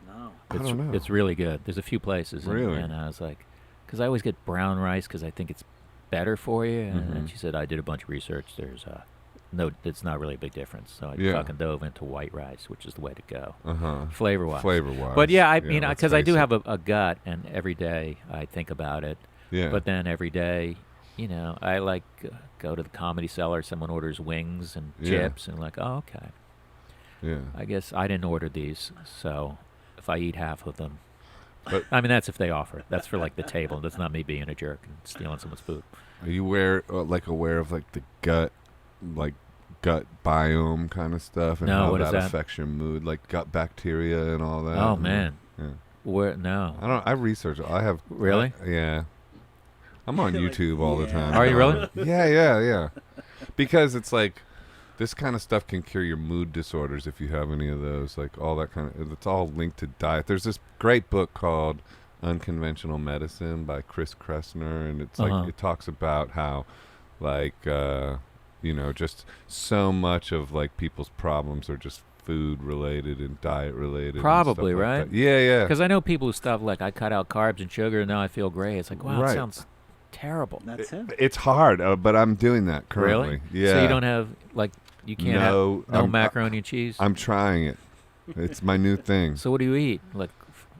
Speaker 3: No.
Speaker 1: I don't know.
Speaker 2: It's really good. There's a few places.
Speaker 1: Really?
Speaker 2: And I was like, because I always get brown rice because I think it's better for you. And she said, I did a bunch of research. There's it's not really a big difference. So I fucking dove into white rice, which is the way to go. Flavor-wise.
Speaker 1: Flavor-wise.
Speaker 2: But yeah, because I do have a gut, and every day I think about it.
Speaker 1: Yeah.
Speaker 2: But then every day, I like go to the Comedy Cellar. Someone orders wings and chips, and like, oh, okay.
Speaker 1: Yeah.
Speaker 2: I guess I didn't order these, so if I eat half of them.
Speaker 1: But
Speaker 2: I mean, that's if they offer. That's for like the table. That's not me being a jerk and stealing someone's food.
Speaker 1: Are you aware of like the gut biome kind of stuff, and
Speaker 2: No,
Speaker 1: how
Speaker 2: what is
Speaker 1: that
Speaker 2: that?
Speaker 1: affects your mood, like gut bacteria and all that?
Speaker 2: Oh man,
Speaker 1: Yeah.
Speaker 2: where? No,
Speaker 1: I research. I have
Speaker 2: Really?
Speaker 1: Yeah. I'm on YouTube all the time.
Speaker 2: Are you really?
Speaker 1: Yeah. Because it's like this kind of stuff can cure your mood disorders if you have any of those, like all that kind of. It's all linked to diet. There's this great book called Unconventional Medicine by Chris Kressner, and it's like it talks about how, like, just so much of like people's problems are just food related and diet related.
Speaker 2: Probably,
Speaker 1: and stuff
Speaker 2: right?
Speaker 1: Like that. Yeah.
Speaker 2: because I know people who stuff like I cut out carbs and sugar, and now I feel great. It's like, wow,
Speaker 1: Right.
Speaker 2: that sounds terrible.
Speaker 3: That's him.
Speaker 1: It's hard, but I'm doing that currently.
Speaker 2: Really?
Speaker 1: Yeah.
Speaker 2: So you don't have like you can't
Speaker 1: No,
Speaker 2: have
Speaker 1: I'm-
Speaker 2: macaroni and cheese.
Speaker 1: I'm trying it. It's my new thing.
Speaker 2: So what do you eat? Like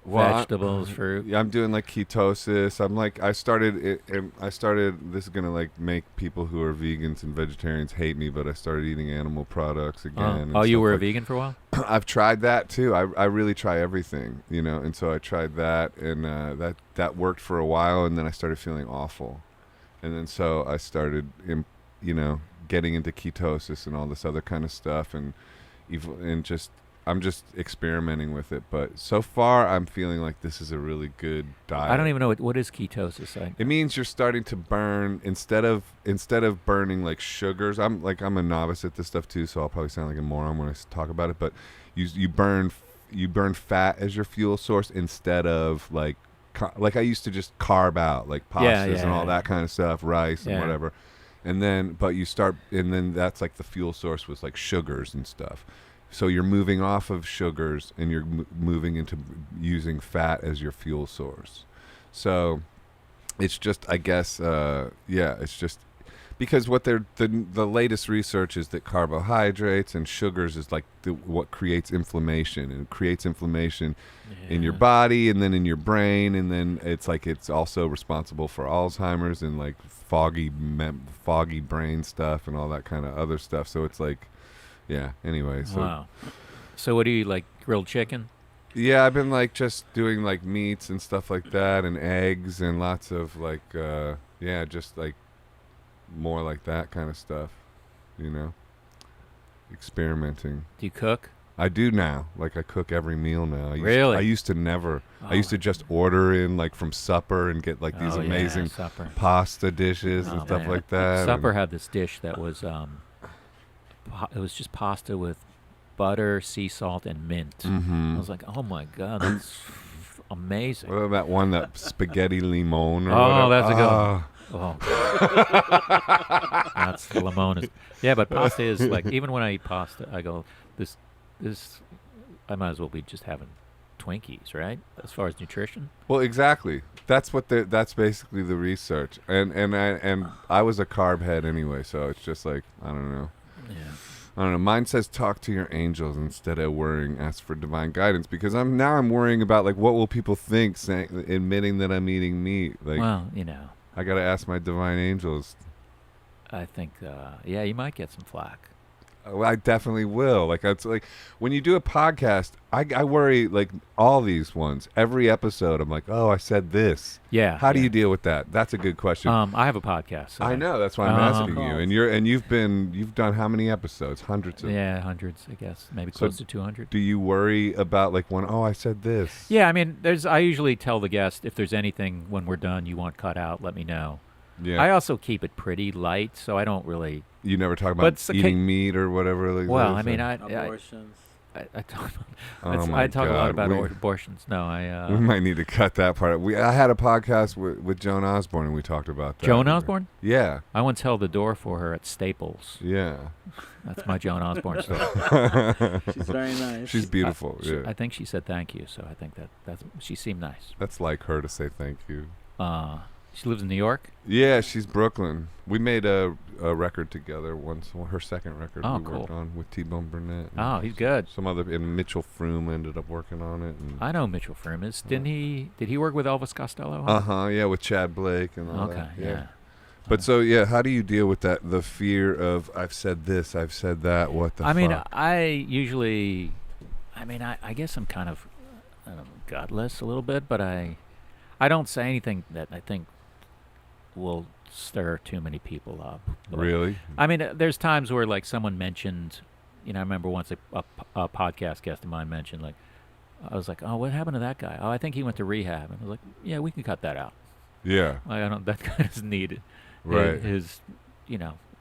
Speaker 1: Well,
Speaker 2: vegetables, fruit.
Speaker 1: Yeah, I'm doing like ketosis. I'm like, I started. This is gonna like make people who are vegans and vegetarians hate me, but I started eating animal products again. and
Speaker 2: Oh, you
Speaker 1: stuff
Speaker 2: were a
Speaker 1: like-
Speaker 2: vegan for a while?
Speaker 1: I've tried that too. I really try everything, and so I tried that, and that worked for a while, and then I started feeling awful, and then so I started, getting into ketosis and all this other kind of stuff, and I'm just experimenting with it. But so far, I'm feeling like this is a really good diet.
Speaker 2: I don't even know what is ketosis.
Speaker 1: It means you're starting to burn instead of burning like sugars. I'm a novice at this stuff too, so I'll probably sound like a moron when I talk about it. But you burn fat as your fuel source instead of like I used to just carb out like pastas and all that kind of stuff, rice and whatever. And then that's like the fuel source was like sugars and stuff. So you're moving off of sugars and you're moving into using fat as your fuel source. So it's just, I guess, it's just because what the latest research is that carbohydrates and sugars is like what creates inflammation, and it creates inflammation in your body and then in your brain, and then it's like it's also responsible for Alzheimer's and like foggy brain stuff and all that kind of other stuff. So it's like, Yeah. Anyway, so.
Speaker 2: Wow. So what do you like? Grilled chicken?
Speaker 1: Yeah, I've been like just doing like meats and stuff like that, and eggs and lots of like just like more like that kind of stuff, you know. Experimenting.
Speaker 2: Do you cook?
Speaker 1: I do now. Like I cook every meal now.
Speaker 2: Really?
Speaker 1: I used to never.
Speaker 2: Oh.
Speaker 1: I used to just order in like from Supper and get like these amazing pasta dishes and stuff like that.
Speaker 2: Supper had this dish that was it was just pasta with butter, sea salt, and mint.
Speaker 1: Mm-hmm.
Speaker 2: I was like, oh my god, that's amazing.
Speaker 1: What about that one, that spaghetti limon? Or
Speaker 2: oh,
Speaker 1: whatever?
Speaker 2: that's a good one. Oh. That's the limon. Yeah, but pasta is like, even when I eat pasta, I go, this, I might as well be just having Twinkies, right? As far as nutrition.
Speaker 1: Well, exactly. That's basically the research. And I was a carb head anyway, so it's just like, I don't know.
Speaker 2: Yeah.
Speaker 1: I don't know. Mine says talk to your angels instead of worrying, ask for divine guidance, because I'm worrying about like what will people think admitting that I'm eating meat. Like,
Speaker 2: well, you know,
Speaker 1: I got to ask my divine angels.
Speaker 2: I think you might get some flack.
Speaker 1: Well, I definitely will. Like, it's like when you do a podcast, I worry like all these ones. Every episode, I'm like, oh, I said this.
Speaker 2: Yeah.
Speaker 1: How do you deal with that? That's a good question.
Speaker 2: I have a podcast. So
Speaker 1: I know. That's why I'm asking you. And you've done how many episodes? Hundreds.
Speaker 2: Hundreds, I guess. Maybe close to 200.
Speaker 1: Do you worry about like when? Oh, I said this.
Speaker 2: Yeah, I mean, I usually tell the guest if there's anything when we're done you want cut out, let me know.
Speaker 1: Yeah.
Speaker 2: I also keep it pretty light, so I don't really.
Speaker 1: You never talk about eating meat or whatever. Like
Speaker 2: well, I mean,
Speaker 3: abortions.
Speaker 2: I talk.
Speaker 1: Oh
Speaker 2: I talk a lot about abortions. No,
Speaker 1: we might need to cut that part. I had a podcast with Joan Osborne, and we talked about that.
Speaker 2: Joan Osborne?
Speaker 1: Yeah.
Speaker 2: I once held the door for her at Staples.
Speaker 1: Yeah.
Speaker 2: That's my Joan Osborne story.
Speaker 3: She's very nice.
Speaker 1: She's beautiful.
Speaker 2: I think she said thank you, so I think she seemed nice.
Speaker 1: That's like her to say thank you.
Speaker 2: She lives in New York?
Speaker 1: Yeah, she's Brooklyn. We made a record together once. Her second record we worked on with T-Bone Burnett.
Speaker 2: Oh, he's good.
Speaker 1: And Mitchell Froome ended up working on it. And
Speaker 2: I know Mitchell Froome is. Did he work with Elvis Costello?
Speaker 1: Yeah, with Chad Blake and all that.
Speaker 2: Okay, yeah.
Speaker 1: But how do you deal with that? The fear of, I've said this, I've said that, what the fuck?
Speaker 2: I mean, I guess I'm kind of, gutless a little bit, but I don't say anything that I think will stir too many people up. But,
Speaker 1: really?
Speaker 2: I mean, there's times where like someone mentioned, I remember once a podcast guest of mine mentioned, like, I was like, oh, what happened to that guy? Oh, I think he went to rehab. And I was like, yeah, we can cut that out.
Speaker 1: Yeah.
Speaker 2: That guy is needed.
Speaker 1: Right.
Speaker 2: His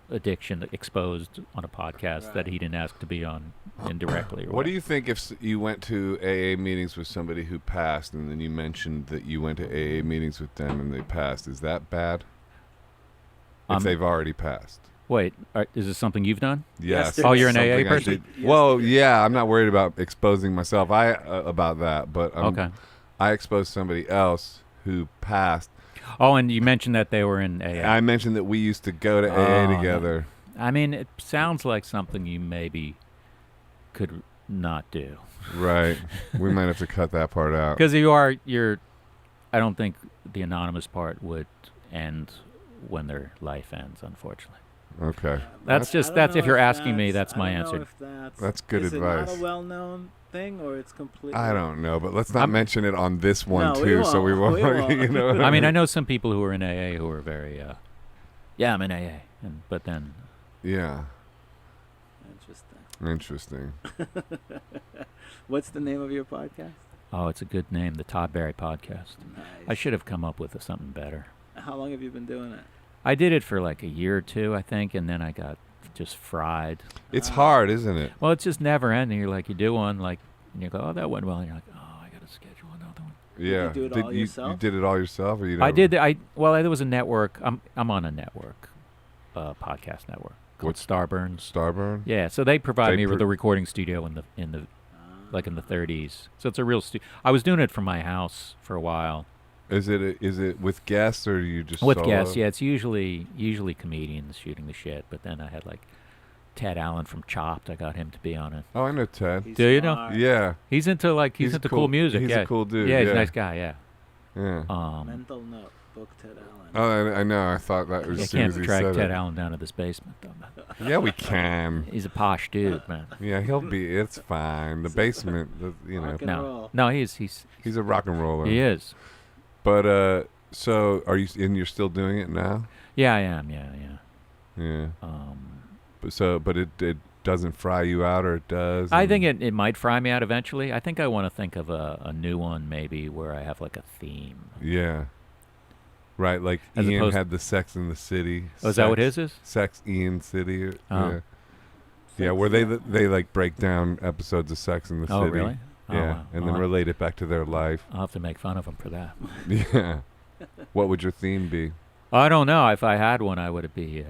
Speaker 2: addiction exposed on a podcast that he didn't ask to be on indirectly.
Speaker 1: What do you think if you went to AA meetings with somebody who passed, and then you mentioned that you went to AA meetings with them and they passed? Is that bad? If they've already passed.
Speaker 2: Wait, is this something you've done?
Speaker 1: Yes.
Speaker 2: Oh, you're an AA person?
Speaker 1: Well, yeah, I'm not worried about exposing myself about that, but I exposed somebody else who passed.
Speaker 2: Oh, and you mentioned that they were in AA.
Speaker 1: I mentioned that we used to go to AA together.
Speaker 2: I mean, it sounds like something you maybe could not do.
Speaker 1: Right. We might have to cut that part out.
Speaker 2: Because I don't think the anonymous part would end when their life ends, unfortunately.
Speaker 1: Okay.
Speaker 2: That's if you're asking me, that's my answer.
Speaker 1: That's good advice.
Speaker 3: Is it not a well-known thing, or it's completely?
Speaker 1: I don't know, but let's not mention it on this one too, so we won't. You know.
Speaker 2: I mean, I know some people who are in AA who are very, I'm in AA, but then.
Speaker 1: Yeah.
Speaker 3: Interesting. What's the name of your podcast?
Speaker 2: Oh, it's a good name, the Todd Barry Podcast.
Speaker 3: Nice.
Speaker 2: I should have come up with something better.
Speaker 3: How long have you been doing it?
Speaker 2: I did it for like a year or two, I think, and then I got just fried.
Speaker 1: It's hard, isn't it?
Speaker 2: Well, it's just never ending. You're like, you do one, like, and you go, oh, that went well, and you're like, oh, I got to schedule another one.
Speaker 1: Yeah.
Speaker 3: Did you do it all yourself?
Speaker 1: You did it all yourself, or you?
Speaker 2: I did. There was a network. I'm on a network, podcast network called Starburn.
Speaker 1: Starburn.
Speaker 2: Yeah, so they provide me with a recording studio in the 30s. So it's a real studio. I was doing it from my house for a while.
Speaker 1: Is it with guests, or you just
Speaker 2: with
Speaker 1: solo?
Speaker 2: Guests? Yeah, it's usually comedians shooting the shit. But then I had like Ted Allen from Chopped. I got him to be on it.
Speaker 1: Oh, I know Ted.
Speaker 2: Do you know?
Speaker 1: Yeah.
Speaker 2: He's into cool music.
Speaker 1: He's a cool dude.
Speaker 2: Yeah, he's a nice guy. Yeah.
Speaker 1: Yeah.
Speaker 3: Mental note. book Ted Allen.
Speaker 1: Oh, I know. I thought that was
Speaker 2: You
Speaker 1: as soon as
Speaker 2: can't
Speaker 1: he
Speaker 2: track
Speaker 1: said
Speaker 2: Ted
Speaker 1: it.
Speaker 2: Allen down to this basement, though, man.
Speaker 1: Yeah, we can.
Speaker 2: He's a posh dude, man.
Speaker 1: Yeah, he'll be. It's fine. The basement, you know.
Speaker 3: Rock and roll.
Speaker 2: No, he's
Speaker 1: He's a rock and roller.
Speaker 2: he is.
Speaker 1: But so are you? And you're still doing it now?
Speaker 2: Yeah, I am. Yeah.
Speaker 1: Yeah. But it doesn't fry you out, or it does?
Speaker 2: I think it might fry me out eventually. I think I want to think of a new one maybe where I have like a theme.
Speaker 1: Yeah. Right, like
Speaker 2: As
Speaker 1: Ian had the Sex in the City.
Speaker 2: Oh, is that what his is?
Speaker 1: Sex Ian City.
Speaker 2: Oh.
Speaker 1: Yeah, where they like break down episodes of Sex in the City.
Speaker 2: Oh, really?
Speaker 1: Yeah,
Speaker 2: Oh, wow.
Speaker 1: and then relate it back to their life.
Speaker 2: I'll have to make fun of him for that.
Speaker 1: Yeah. What would your theme be?
Speaker 2: I don't know. If I had one, I would be.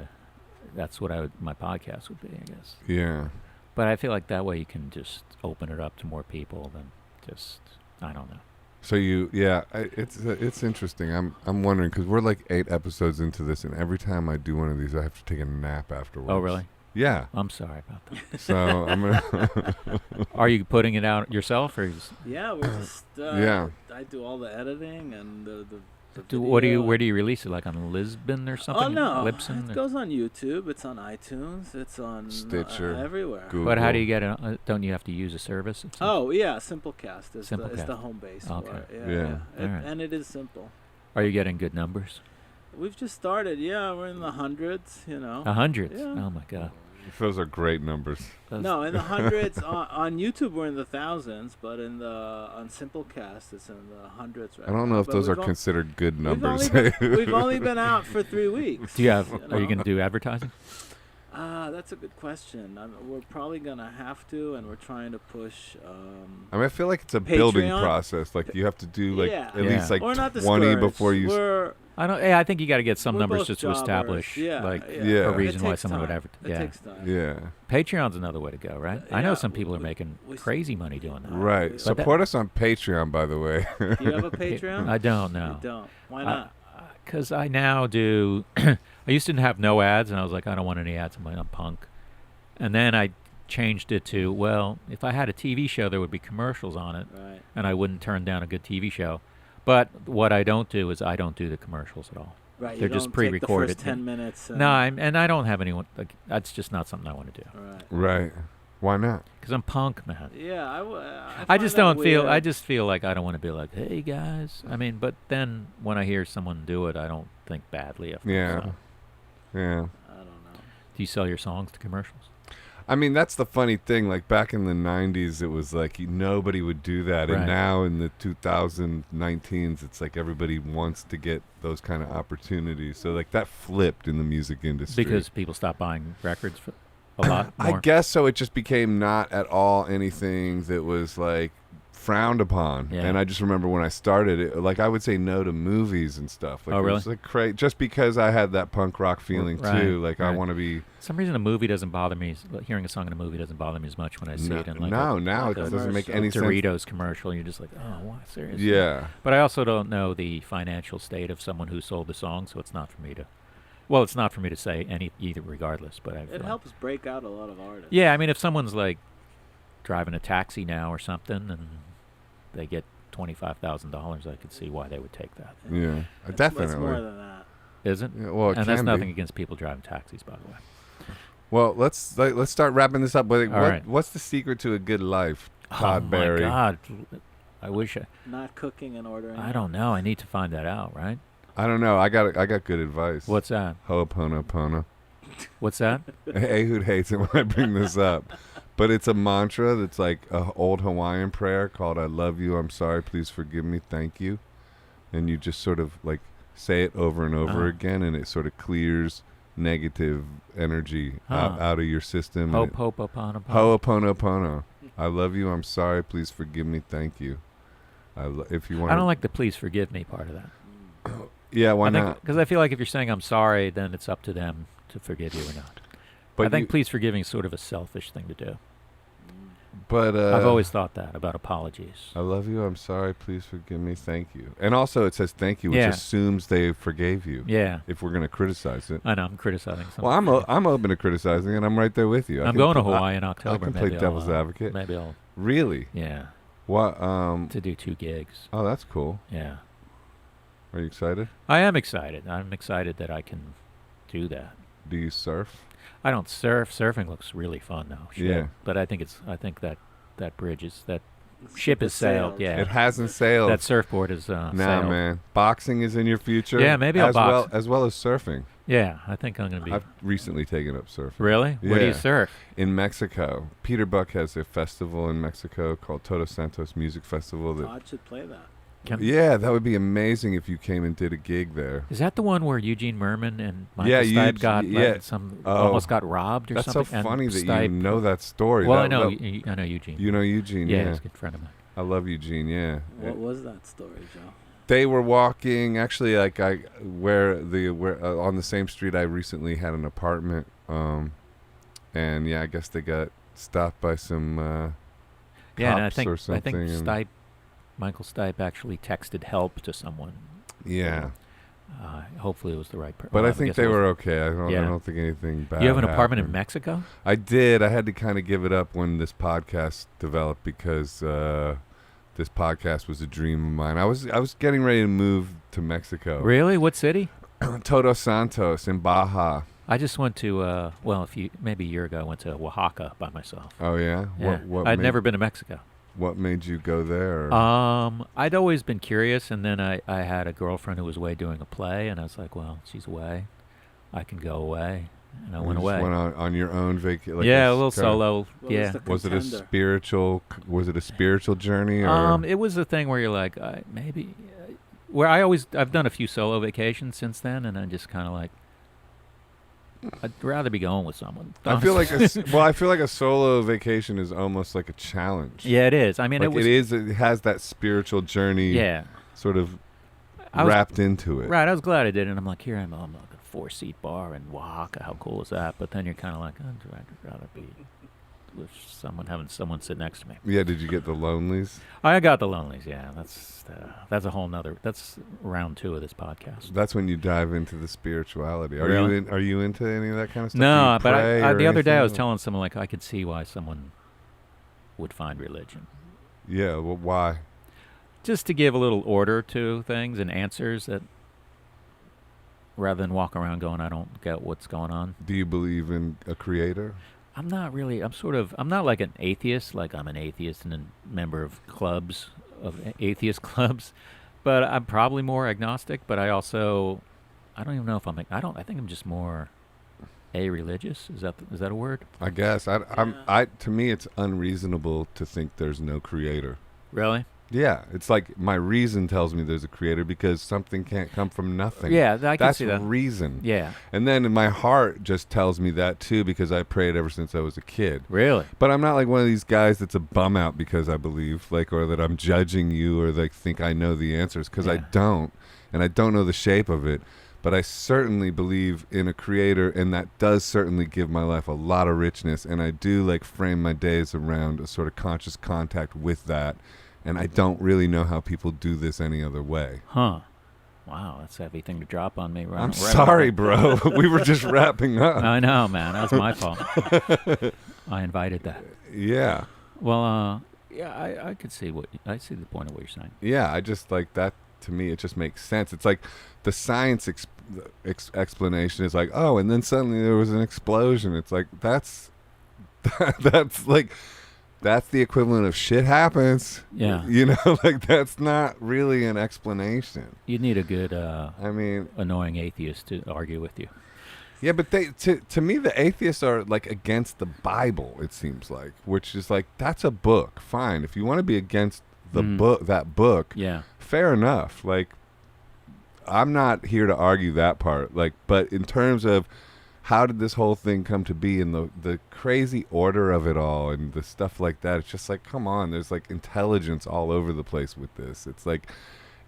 Speaker 2: That's what my podcast would be, I guess.
Speaker 1: Yeah.
Speaker 2: But I feel like that way you can just open it up to more people than just I don't know.
Speaker 1: So it's interesting. I'm wondering because we're like 8 episodes into this, and every time I do one of these, I have to take a nap afterwards.
Speaker 2: Oh, really?
Speaker 1: Yeah.
Speaker 2: I'm sorry about that.
Speaker 1: So I'm gonna.
Speaker 2: Are you putting it out yourself, or
Speaker 3: Yeah, we're just.
Speaker 1: Yeah.
Speaker 3: I do all the editing and the
Speaker 2: where do you release it? Like on Lisbon or something?
Speaker 3: Oh no,
Speaker 2: Libsyn
Speaker 3: it goes on YouTube. It's on iTunes. It's on
Speaker 1: Stitcher,
Speaker 3: everywhere.
Speaker 1: Google.
Speaker 2: But how do you get it? Don't you have to use a service?
Speaker 3: Oh yeah, Simplecast is
Speaker 2: Simplecast.
Speaker 3: the home base.
Speaker 2: Okay.
Speaker 3: For it.
Speaker 1: Yeah.
Speaker 3: It,
Speaker 2: Alright.
Speaker 3: and it is simple.
Speaker 2: Are you getting good numbers?
Speaker 3: We've just started. Yeah, we're in the hundreds. You know.
Speaker 2: 100s.
Speaker 3: Yeah.
Speaker 2: Oh my God.
Speaker 1: Those are great numbers.
Speaker 3: No, in the hundreds. on YouTube, we're in the thousands, but on Simplecast, it's in the hundreds right
Speaker 1: I don't
Speaker 3: now.
Speaker 1: know if
Speaker 3: But
Speaker 1: those are
Speaker 3: we've
Speaker 1: considered good numbers.
Speaker 3: we've only been out for 3 weeks.
Speaker 2: Do you have?
Speaker 3: you
Speaker 2: Are you
Speaker 3: know?
Speaker 2: going to do advertising?
Speaker 3: That's a good question. We're probably gonna have to, and we're trying to push.
Speaker 1: I mean, I feel like it's a building
Speaker 3: Patreon?
Speaker 1: process. Like you have to do like
Speaker 3: Yeah.
Speaker 1: at
Speaker 2: Yeah.
Speaker 1: least like
Speaker 3: We're not
Speaker 1: 20 before
Speaker 3: discouraged.
Speaker 1: you.
Speaker 2: I think you got to get some
Speaker 3: We're
Speaker 2: numbers
Speaker 3: both
Speaker 2: just to
Speaker 3: jobbers.
Speaker 2: establish,
Speaker 3: Yeah,
Speaker 2: like
Speaker 1: yeah.
Speaker 2: a
Speaker 1: It
Speaker 2: reason why
Speaker 3: takes
Speaker 2: someone would
Speaker 3: time.
Speaker 2: advertise.
Speaker 3: It
Speaker 2: Yeah.
Speaker 3: takes time.
Speaker 1: Yeah.
Speaker 2: Patreon's another way to go, right? I know
Speaker 3: Yeah,
Speaker 2: some people are making
Speaker 3: we
Speaker 2: crazy money doing that.
Speaker 1: Right.
Speaker 3: But
Speaker 1: Support us on Patreon, by the way.
Speaker 3: Do you have a Patreon?
Speaker 2: I don't know.
Speaker 3: You don't. Why not?
Speaker 2: Because I now do. I used to have no ads, and I was like, I don't want any ads. I'm punk. And then I changed it to, well, if I had a TV show, there would be commercials on it,
Speaker 3: Right.
Speaker 2: and I wouldn't turn down a good TV show. But what I don't do is I don't do the commercials at all.
Speaker 3: Right.
Speaker 2: They're
Speaker 3: you
Speaker 2: just
Speaker 3: don't
Speaker 2: pre-recorded.
Speaker 3: Take the first 10 minutes.
Speaker 2: No, and I don't have anyone. Like, that's just not something I want to do.
Speaker 3: Right.
Speaker 1: Right. Why not?
Speaker 2: Because I'm punk, man.
Speaker 3: Yeah,
Speaker 2: I just
Speaker 3: find that
Speaker 2: don't feel. I
Speaker 3: weird.
Speaker 2: just feel like I don't want to be like, hey guys. I mean, but then when I hear someone do it, I don't think badly of them.
Speaker 1: Yeah.
Speaker 2: So.
Speaker 1: Yeah.
Speaker 3: I don't know.
Speaker 2: Do you sell your songs to commercials?
Speaker 1: I mean, that's the funny thing. Like back in the 90s, it was like nobody would do that.
Speaker 2: Right.
Speaker 1: And now in the 2019s, it's like everybody wants to get those kind of opportunities. So like that flipped in the music industry.
Speaker 2: Because people stop buying records for a lot more.
Speaker 1: I guess so. It just became not at all anything that was like frowned upon.
Speaker 2: Yeah.
Speaker 1: And I just remember when I started it, like I would say no to movies and stuff. Like,
Speaker 2: Oh, really?
Speaker 1: It was like just because I had that punk rock feeling
Speaker 2: Right,
Speaker 1: too. Like I
Speaker 2: right.
Speaker 1: want to be.
Speaker 2: For some reason, a movie doesn't bother me. Hearing a song in a movie doesn't bother me as much when I see it in like
Speaker 1: now
Speaker 2: like
Speaker 1: it
Speaker 2: a
Speaker 1: doesn't make any sense.
Speaker 2: Doritos commercial. And you're just like, oh, what? Seriously?
Speaker 1: Yeah.
Speaker 2: But I also don't know the financial state of someone who sold the song, so it's not for me to. Well, it's not for me to say either, regardless. But I feel
Speaker 3: It
Speaker 2: like-
Speaker 3: helps break out a lot of artists.
Speaker 2: Yeah, I mean, if someone's like driving a taxi now or something, and they get $25,000, I could see why they would take that.
Speaker 1: Yeah.
Speaker 3: It's
Speaker 1: Definitely.
Speaker 3: more than that.
Speaker 2: Is it?
Speaker 1: Yeah, well, it
Speaker 2: And that's
Speaker 1: can
Speaker 2: nothing
Speaker 1: be.
Speaker 2: against people driving taxis, by the way.
Speaker 1: Well, let's start wrapping this up. Like,
Speaker 2: All right.
Speaker 1: What's the secret to a good life, Todd Barry?
Speaker 2: Oh my God! I wish
Speaker 3: Not cooking and ordering.
Speaker 2: I don't know. I need to find that out, right?
Speaker 1: I don't know. I got good advice.
Speaker 2: What's that?
Speaker 1: Ho'oponopono.
Speaker 2: What's that?
Speaker 1: Ehud hates it when I bring this up, but it's a mantra that's like a old Hawaiian prayer called "I love you, I'm sorry, please forgive me, thank you," and you just sort of like say it over and over again, and it sort of clears negative energy out of your system.
Speaker 2: Ho'oponopono.
Speaker 1: Ho'oponopono. I love you, I'm sorry, please forgive me, thank you. If you want,
Speaker 2: I don't like the "please forgive me" part of that.
Speaker 1: Yeah, why not?
Speaker 2: Because I feel like if you're saying "I'm sorry," then it's up to them to forgive you or not.
Speaker 1: But
Speaker 2: I think "please forgive me" is sort of a selfish thing to do.
Speaker 1: But
Speaker 2: I've always thought that about apologies.
Speaker 1: I love you. I'm sorry. Please forgive me. Thank you. And also, it says thank you, which
Speaker 2: Yeah.
Speaker 1: assumes they forgave you.
Speaker 2: Yeah,
Speaker 1: If we're going to criticize it.
Speaker 2: I know. I'm criticizing something.
Speaker 1: Well, I'm open to criticizing, and I'm right there with you.
Speaker 2: I'm going to Hawaii in October.
Speaker 1: I can play
Speaker 2: maybe
Speaker 1: devil's
Speaker 2: I'll,
Speaker 1: advocate.
Speaker 2: Maybe I'll.
Speaker 1: Really?
Speaker 2: Yeah,
Speaker 1: What?
Speaker 2: to do 2 gigs.
Speaker 1: Oh, that's cool.
Speaker 2: Yeah.
Speaker 1: Are you excited?
Speaker 2: I am excited. I'm excited that I can do that.
Speaker 1: Do you surf?
Speaker 2: I don't surf. Surfing looks really fun though. Shit.
Speaker 1: Yeah.
Speaker 2: But I think that bridge is that ship is sailed. Yeah.
Speaker 1: It hasn't sailed.
Speaker 2: That surfboard is sailed.
Speaker 1: Nah, man. Boxing is in your future.
Speaker 2: Yeah, maybe I'll box.
Speaker 1: As well as surfing.
Speaker 2: Yeah, I think I'm going to be.
Speaker 1: I've recently taken up surfing.
Speaker 2: Really?
Speaker 1: Yeah.
Speaker 2: Where do you surf?
Speaker 1: In Mexico. Peter Buck has a festival in Mexico called Todos Santos Music Festival.
Speaker 3: Todd should play that.
Speaker 1: Yeah, that would be amazing if you came and did a gig there.
Speaker 2: Is that the one where Eugene Merman and Michael Stipe almost got robbed or
Speaker 1: something? That's so funny that
Speaker 2: Stipe,
Speaker 1: you know that story.
Speaker 2: Well, I know Eugene.
Speaker 1: You know Eugene,
Speaker 2: yeah. He's a good friend of mine.
Speaker 1: I love Eugene, yeah.
Speaker 3: What was that story, Joe?
Speaker 1: They were walking, actually, like where on the same street I recently had an apartment, and yeah, I guess they got stopped by some cops or something.
Speaker 2: I think Michael Stipe actually texted help to someone.
Speaker 1: Yeah.
Speaker 2: Hopefully it was the right person.
Speaker 1: But I think they were okay. I don't think anything bad.
Speaker 2: You have an
Speaker 1: happened.
Speaker 2: apartment in Mexico?
Speaker 1: I did. I had to kind of give it up when this podcast developed because this podcast was a dream of mine. I was getting ready to move to Mexico.
Speaker 2: Really? What city?
Speaker 1: Todos Santos in Baja.
Speaker 2: I just went to maybe a year ago I went to Oaxaca by myself.
Speaker 1: Oh yeah? What
Speaker 2: I'd never been to Mexico.
Speaker 1: What made you go there?
Speaker 2: I'd always been curious, and then I had a girlfriend who was away doing a play, and I was like, well, she's away. I can go away. And I went away.
Speaker 1: Went on your own vacation? Like
Speaker 2: a little solo.
Speaker 1: Was it a spiritual journey? Or?
Speaker 2: It was a thing where you're like, maybe... I've done a few solo vacations since then, and I'm just kind of like, I'd rather be going with someone.
Speaker 1: I feel like a solo vacation is almost like a challenge.
Speaker 2: Yeah, it is. I mean,
Speaker 1: it has that spiritual journey.
Speaker 2: Yeah.
Speaker 1: Sort of wrapped into it.
Speaker 2: Right. I was glad I did, and I'm like, here I'm like a 4-seat bar in Oaxaca. How cool is that? But then you're kind of like, I'd rather be with having someone sit next to me.
Speaker 1: Yeah. Did you get the lonelies?
Speaker 2: I got the lonelies. Yeah. That's a whole nother. That's round 2 of this podcast.
Speaker 1: That's when you dive into the spirituality. Are you into any of that kind of stuff?
Speaker 2: No, but the other day I was telling someone like I could see why someone would find religion.
Speaker 1: Yeah. Well, why?
Speaker 2: Just to give a little order to things and answers that, rather than walk around going, I don't get what's going on.
Speaker 1: Do you believe in a creator?
Speaker 2: I'm not really. I'm not like an atheist. Like I'm an atheist and a member of atheist clubs, but I'm probably more agnostic. But I don't even know if I think I'm just more a-religious. Is that a word?
Speaker 1: I guess. To me, it's unreasonable to think there's no creator.
Speaker 2: Really?
Speaker 1: Yeah, it's like my reason tells me there's a creator because something can't come from nothing.
Speaker 2: Yeah, I can see that.
Speaker 1: That's reason.
Speaker 2: Yeah.
Speaker 1: And then my heart just tells me that too because I prayed ever since I was a kid.
Speaker 2: Really?
Speaker 1: But I'm not like one of these guys that's a bum out because I believe, or that I'm judging you or think I know the answers because I don't, and I don't know the shape of it. But I certainly believe in a creator, and that does certainly give my life a lot of richness. And I do frame my days around a sort of conscious contact with that. And I don't really know how people do this any other way.
Speaker 2: Huh. Wow, that's a heavy thing to drop on me.
Speaker 1: I'm sorry, bro. We were just wrapping up.
Speaker 2: I know, man. That was my fault. I invited that.
Speaker 1: Yeah.
Speaker 2: Well, I could see I see the point of what you're saying.
Speaker 1: Yeah, I just that. To me, it just makes sense. It's like the science explanation is oh, and then suddenly there was an explosion. It's like that's the equivalent of shit happens.
Speaker 2: Yeah.
Speaker 1: That's not really an explanation.
Speaker 2: You'd need a good, annoying atheist to argue with you.
Speaker 1: Yeah, but to me, the atheists are against the Bible, it seems like, which is that's a book. Fine. If you want to be against the that book,
Speaker 2: yeah,
Speaker 1: fair enough. I'm not here to argue that part. But in terms of how did this whole thing come to be and the crazy order of it all and the stuff like that, it's just come on, there's intelligence all over the place with this. It's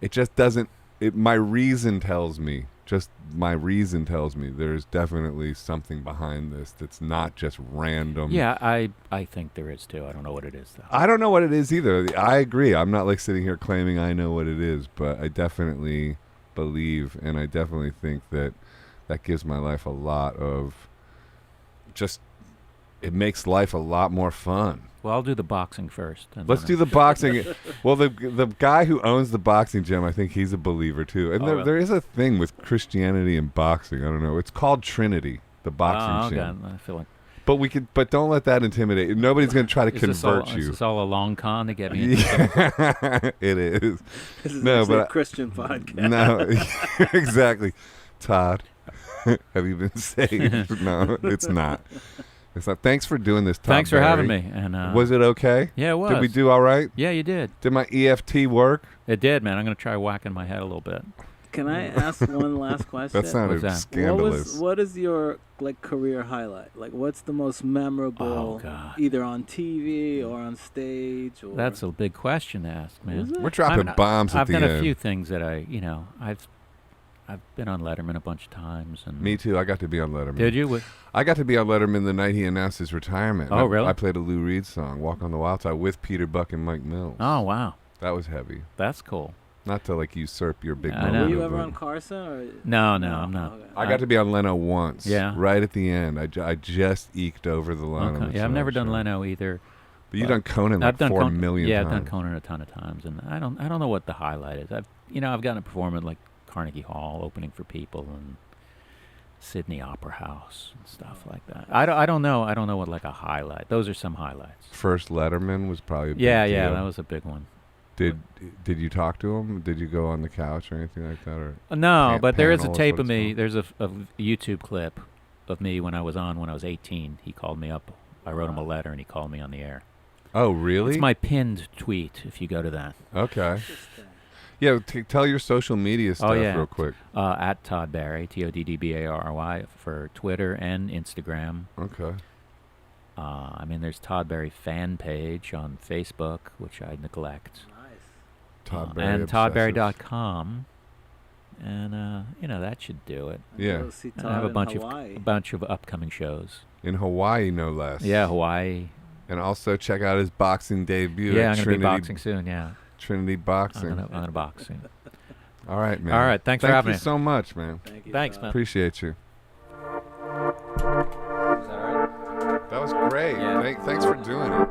Speaker 1: it just doesn't, my reason tells me there's definitely something behind this that's not just random.
Speaker 2: Yeah, I think there is too. I don't know what it is though.
Speaker 1: I don't know what it is either. I agree. I'm not sitting here claiming I know what it is, but I definitely believe, and I definitely think that gives my life a lot of it makes life a lot more fun.
Speaker 2: Well, I'll do the boxing first.
Speaker 1: Let's do the boxing. Well, the guy who owns the boxing gym, I think he's a believer too. And there is a thing with Christianity and boxing. I don't know. It's called Trinity, the boxing gym.
Speaker 2: I feel like.
Speaker 1: But don't let that intimidate. Nobody's going to try to convert you.
Speaker 2: Is this all a long con to get me into
Speaker 1: It is.
Speaker 3: This is a Christian podcast.
Speaker 1: No, exactly. Todd, have you been saved? No, it's not. It's not. Thanks for doing this, Todd
Speaker 2: Thanks for
Speaker 1: Barry.
Speaker 2: having me. And
Speaker 1: was it okay?
Speaker 2: Yeah, it was.
Speaker 1: Did we do all right?
Speaker 2: Yeah, you did.
Speaker 1: Did my EFT work?
Speaker 2: It did, man. I'm going to try whacking my head a little bit.
Speaker 3: Can I ask one last question?
Speaker 1: That sounded scandalous.
Speaker 3: What is your career highlight? Like, what's the most memorable, either on TV or on stage? Or
Speaker 2: that's a big question to ask, man.
Speaker 1: We're dropping bombs at the end.
Speaker 2: I've done a few things that I've been on Letterman a bunch of times. And
Speaker 1: me too. I got to be on Letterman.
Speaker 2: Did you?
Speaker 1: I got to be on Letterman the night he announced his retirement.
Speaker 2: Oh, really?
Speaker 1: I played a Lou Reed song, "Walk on the Wild Side," with Peter Buck and Mike Mills.
Speaker 2: Oh, wow.
Speaker 1: That was heavy.
Speaker 2: That's cool.
Speaker 1: Not to usurp your big
Speaker 3: moment. Were you ever on Carson? Or?
Speaker 2: No, I'm not.
Speaker 1: Okay. I got to be on Leno once.
Speaker 2: Yeah.
Speaker 1: Right at the end. I just eked over the line.
Speaker 2: Okay. Yeah, I've never done Leno either.
Speaker 1: But you've done Conan like 4 million times.
Speaker 2: Yeah, I've done Conan a ton of times, and I don't know what the highlight is. I've gotten to perform at like Carnegie Hall, opening for people, and Sydney Opera House and stuff like that. I don't know. I don't know what like a highlight. Those are some highlights.
Speaker 1: First Letterman was probably a big
Speaker 2: deal.
Speaker 1: That
Speaker 2: was a big one.
Speaker 1: Did you talk to him? Did you go on the couch or anything like that? Or
Speaker 2: no, but there is a tape of me. There's a YouTube clip of me when I was 18. He called me up. I wrote him a letter, and he called me on the air.
Speaker 1: Oh, really?
Speaker 2: It's my pinned tweet, if you go to that.
Speaker 1: Okay. Yeah, tell your social media stuff real quick.
Speaker 2: At Todd Barry, TODDBARRY, for Twitter and Instagram.
Speaker 1: Okay.
Speaker 2: There's Todd Barry fan page on Facebook, which I neglect.
Speaker 1: Nice. Todd Barry
Speaker 2: and ToddBarry.com. And that should do it.
Speaker 1: Yeah.
Speaker 2: I have a bunch of upcoming shows.
Speaker 1: In Hawaii, no less.
Speaker 2: Yeah, Hawaii.
Speaker 1: And also check out his boxing debut.
Speaker 2: Yeah, I'm going to be boxing soon, yeah.
Speaker 1: Trinity Boxing.
Speaker 2: I'm going to box soon.
Speaker 1: All right, man.
Speaker 2: All right, thanks for having me.
Speaker 1: Thank you so much, man.
Speaker 2: Thanks, man.
Speaker 1: Appreciate you.
Speaker 2: Is that all right?
Speaker 1: That was great.
Speaker 2: Yeah.
Speaker 1: Thanks for doing it.